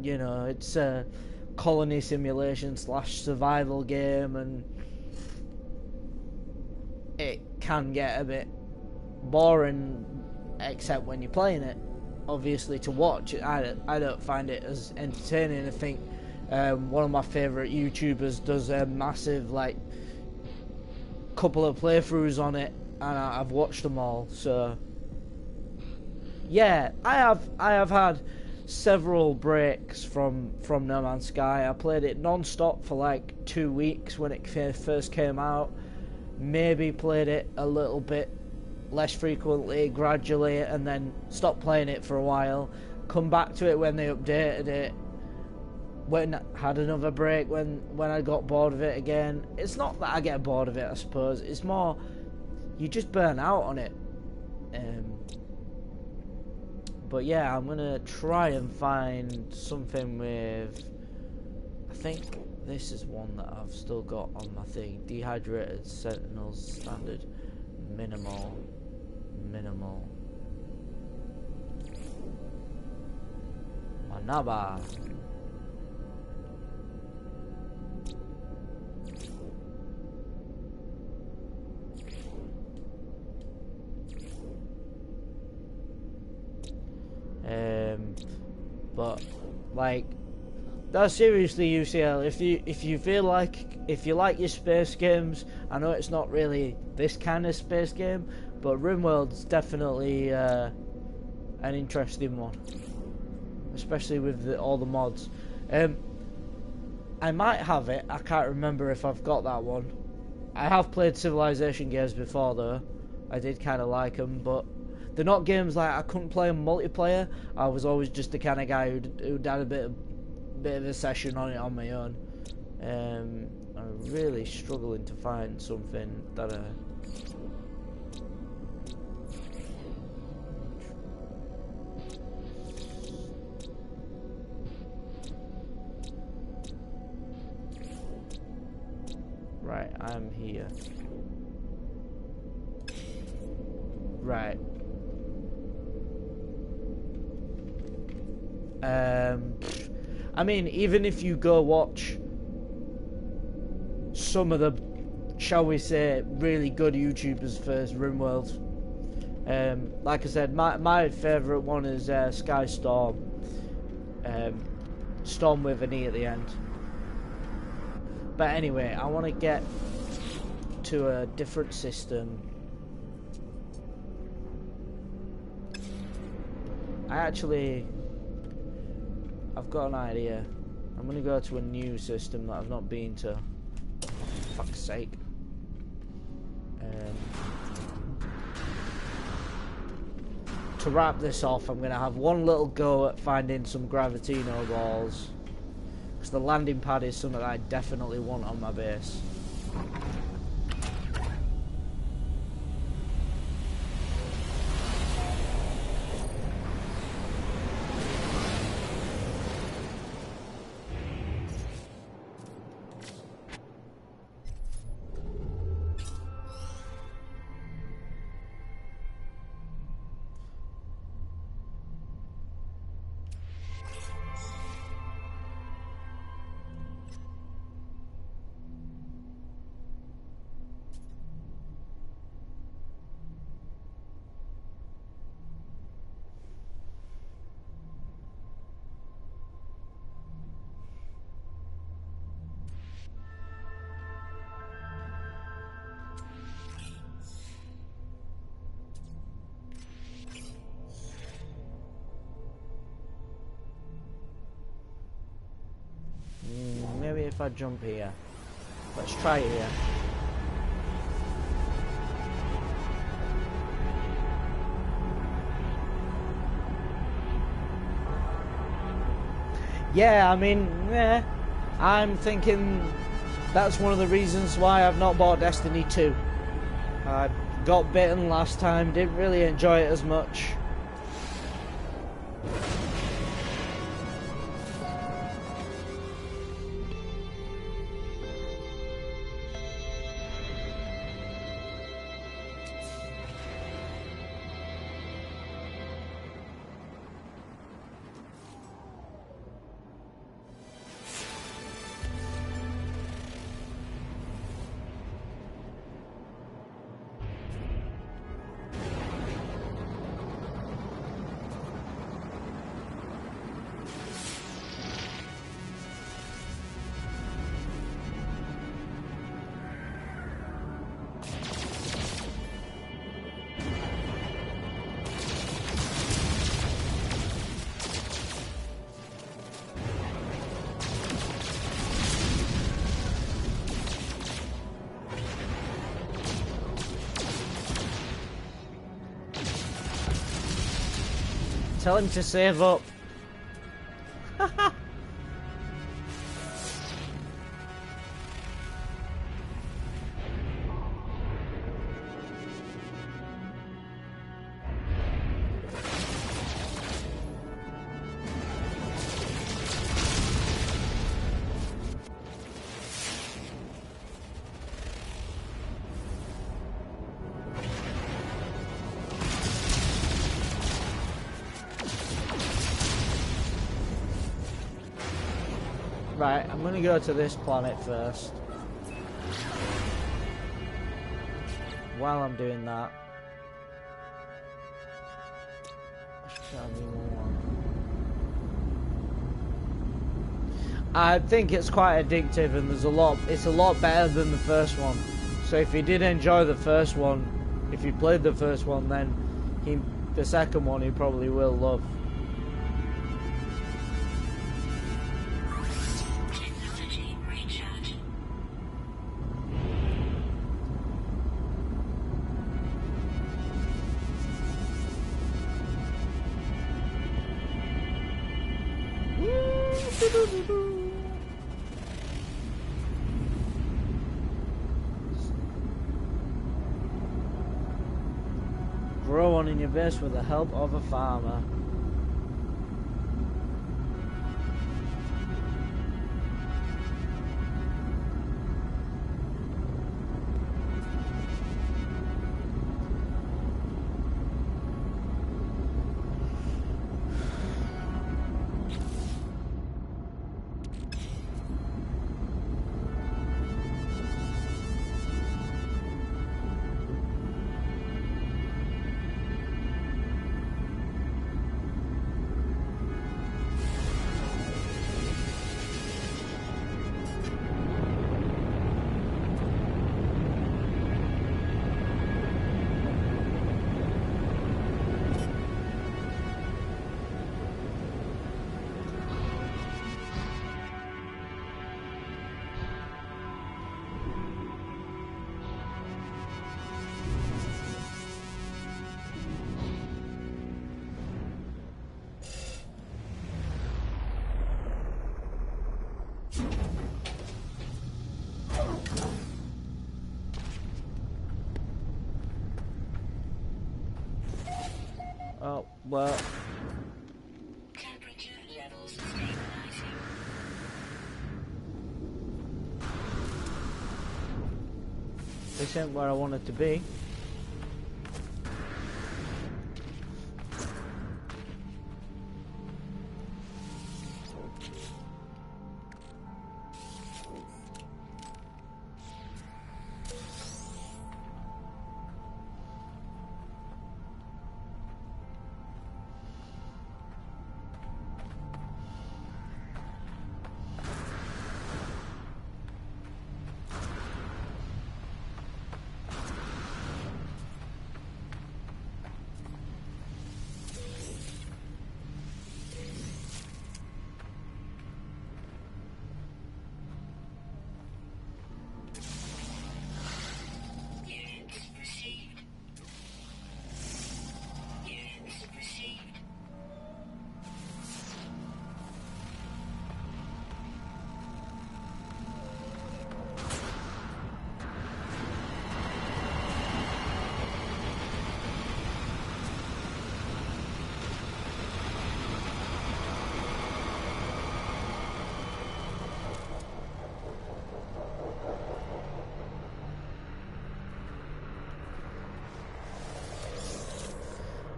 you know, it's a colony simulation / survival game, and it can get a bit boring, except when you're playing it. Obviously, to watch it, I don't find it as entertaining. I think one of my favourite YouTubers does a massive, like, couple of playthroughs on it, and I've watched them all. So yeah, I have had several breaks from No Man's Sky. I played it non-stop for like 2 weeks when it first came out. Maybe played it a little bit less frequently, gradually, and then stopped playing it for a while. Come back to it when they updated it. Had another break when I got bored of it again. It's not that I get bored of it, I suppose. It's more you just burn out on it. But yeah, I'm gonna try and find something with, I think this is one that I've still got on my thing. Dehydrated Sentinels standard, minimal. Manaba. But like, no, seriously, UCL, if you feel like, if you like your space games, I know it's not really this kind of space game, but RimWorld's definitely an interesting one, especially with all the mods. I might have it. I can't remember if I've got that one. I have played Civilization games before though. I did kind of like them, but they're not games like I couldn't play them multiplayer. I was always just the kind of guy who'd had a bit of a session on it on my own. I'm really struggling to find something that right, I'm here. Right. I mean, even if you go watch some of the, shall we say, really good YouTubers first, RimWorld, Like I said, my favourite one is Sky Storm. Storm with an E at the end. But anyway, I want to get to a different system. I've got an idea. I'm going to go to a new system that I've not been to. For fuck's sake. To wrap this off, I'm going to have one little go at finding some Gravitino balls. Because the landing pad is something that I definitely want on my base. Maybe if I jump here. Let's try it here. Yeah, I mean, I'm thinking that's one of the reasons why I've not bought Destiny 2. I got bitten last time, didn't really enjoy it as much. Tell him to save up. Right, I'm gonna go to this planet first. While I'm doing that, I think it's quite addictive, and it's a lot better than the first one. So if you did enjoy the first one, if you played the first one, then the second one he probably will love. Grow one in your base with the help of a farmer. Well, Temperature levels stabilizing. this ain't where I want it to be. Units received. Units received.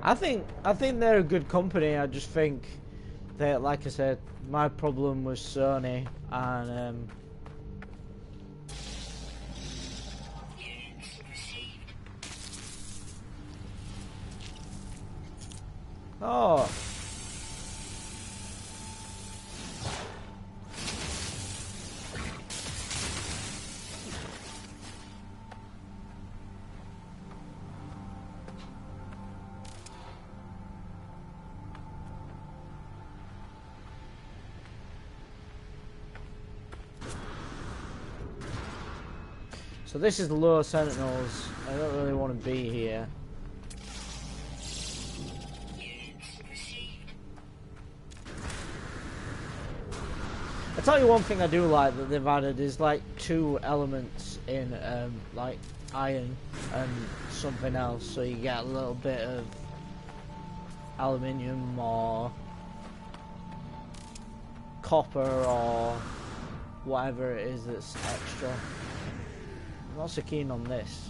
I think they're a good company. I just think that, like I said, my problem was Sony, and Units received. oh, so this is the Lower Sentinels. I don't really want to be here. Units received. I tell you one thing I do like that they've added is like 2 elements in like iron and something else, so you get a little bit of aluminium or copper or whatever it is that's extra. I'm not so keen on this.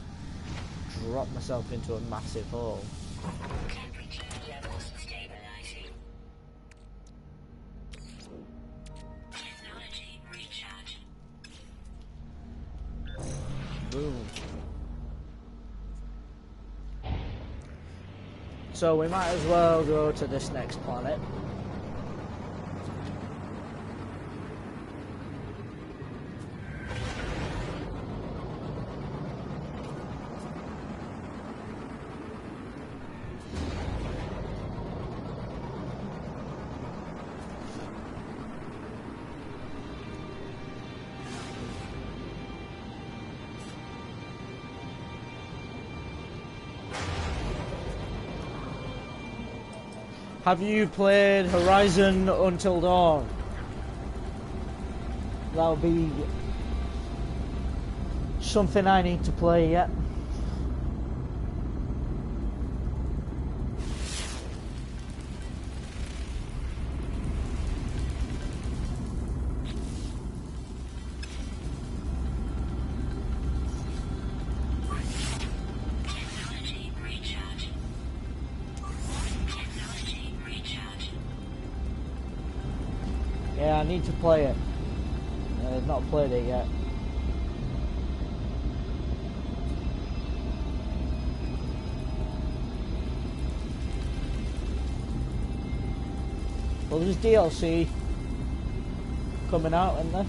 Drop myself into a massive hole. Temperature levels stabilizing. Technology recharge. Boom. So we might as well go to this next planet. Have you played Horizon Until Dawn? That'll be something I need to play yet. Technology recharge. Technology recharge. Yeah, I need to play it. I've not played it yet. Well, there's DLC coming out, isn't there?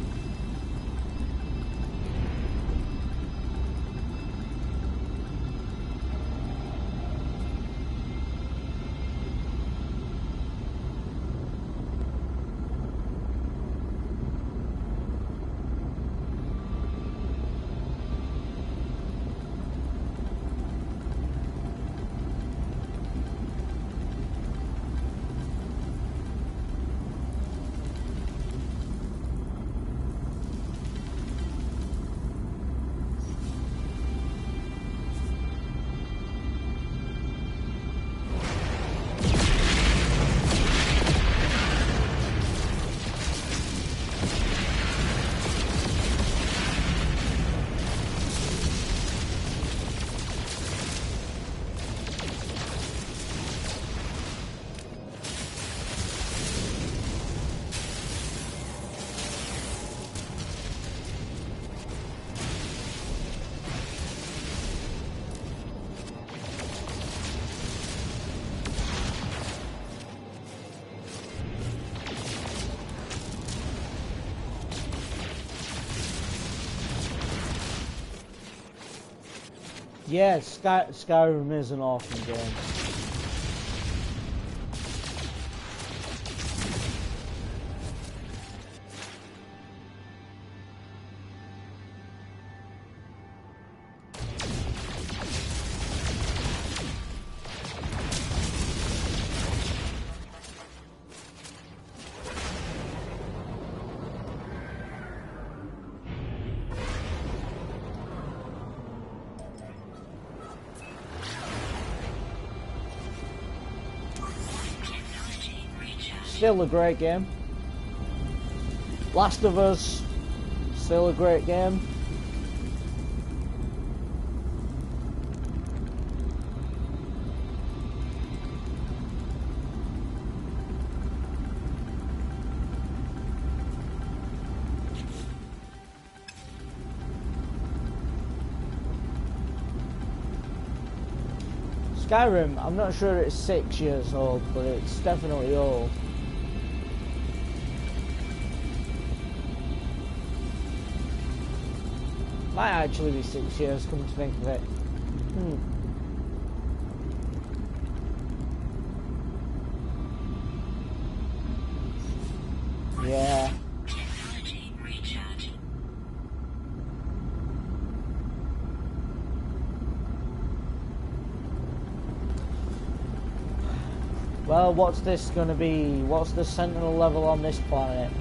Yeah, Skyrim is an awesome game. Still a great game. Last of Us, still a great game. Skyrim, I'm not sure it's 6 years old, but it's definitely old. Might actually be 6 years, come to think of it. Yeah. Technology recharging. Well, what's this gonna be? What's the Sentinel level on this planet?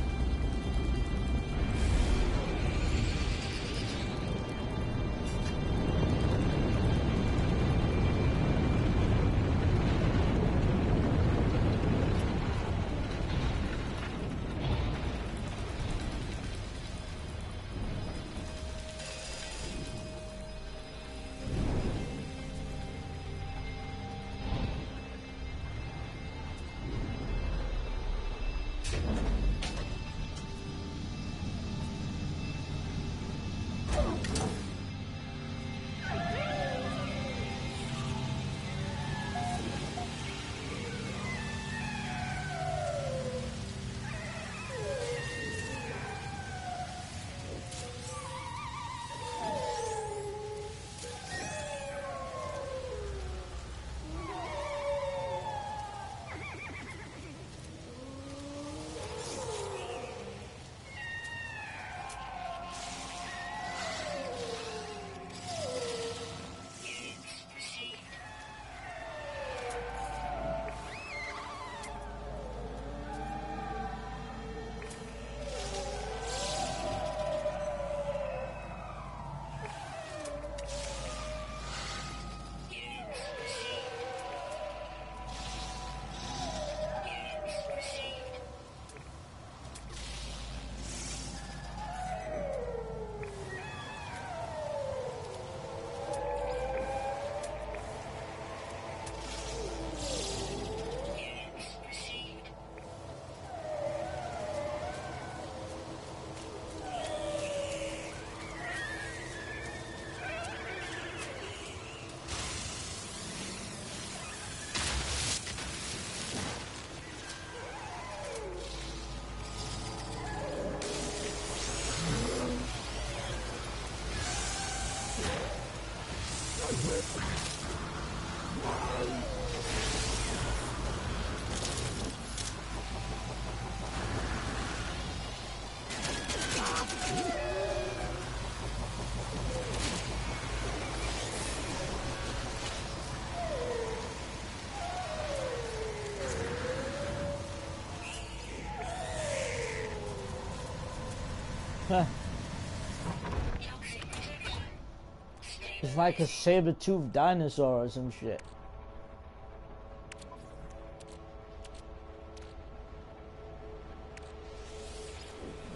It's like a saber-toothed dinosaur or some shit.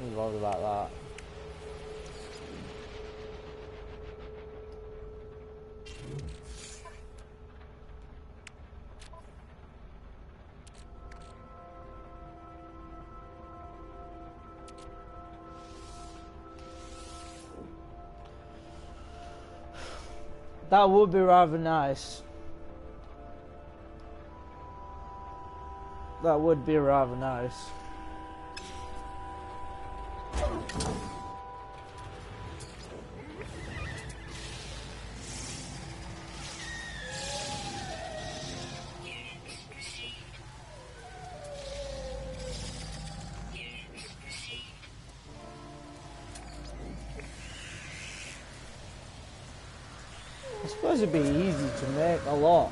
I'm worried about that. That would be rather nice. That would be rather nice. I suppose it'd be easy to make a lot.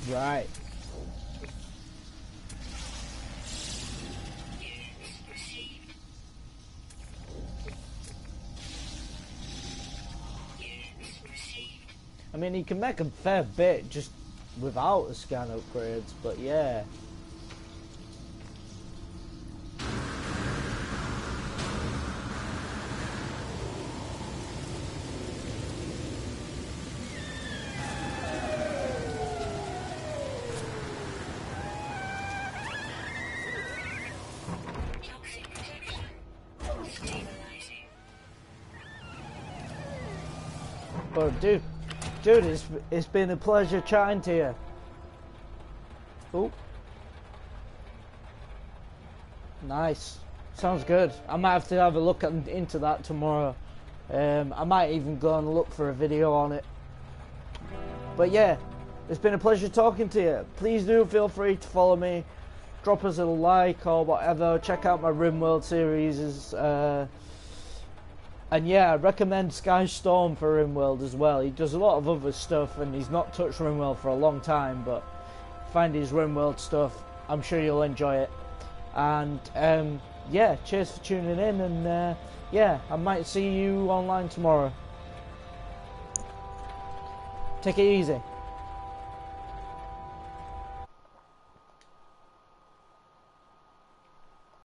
Right. I mean, you can make a fair bit just without the scan upgrades, but yeah. But dude, it's been a pleasure chatting to you. Oh, nice. Sounds good. I might have to have a look into that tomorrow. I might even go and look for a video on it. But yeah, it's been a pleasure talking to you. Please do feel free to follow me, drop us a like or whatever. Check out my RimWorld series. And yeah, I recommend Sky Storm for RimWorld as well. He does a lot of other stuff and he's not touched RimWorld for a long time, but find his RimWorld stuff. I'm sure you'll enjoy it. And yeah, cheers for tuning in, and yeah, I might see you online tomorrow. Take it easy.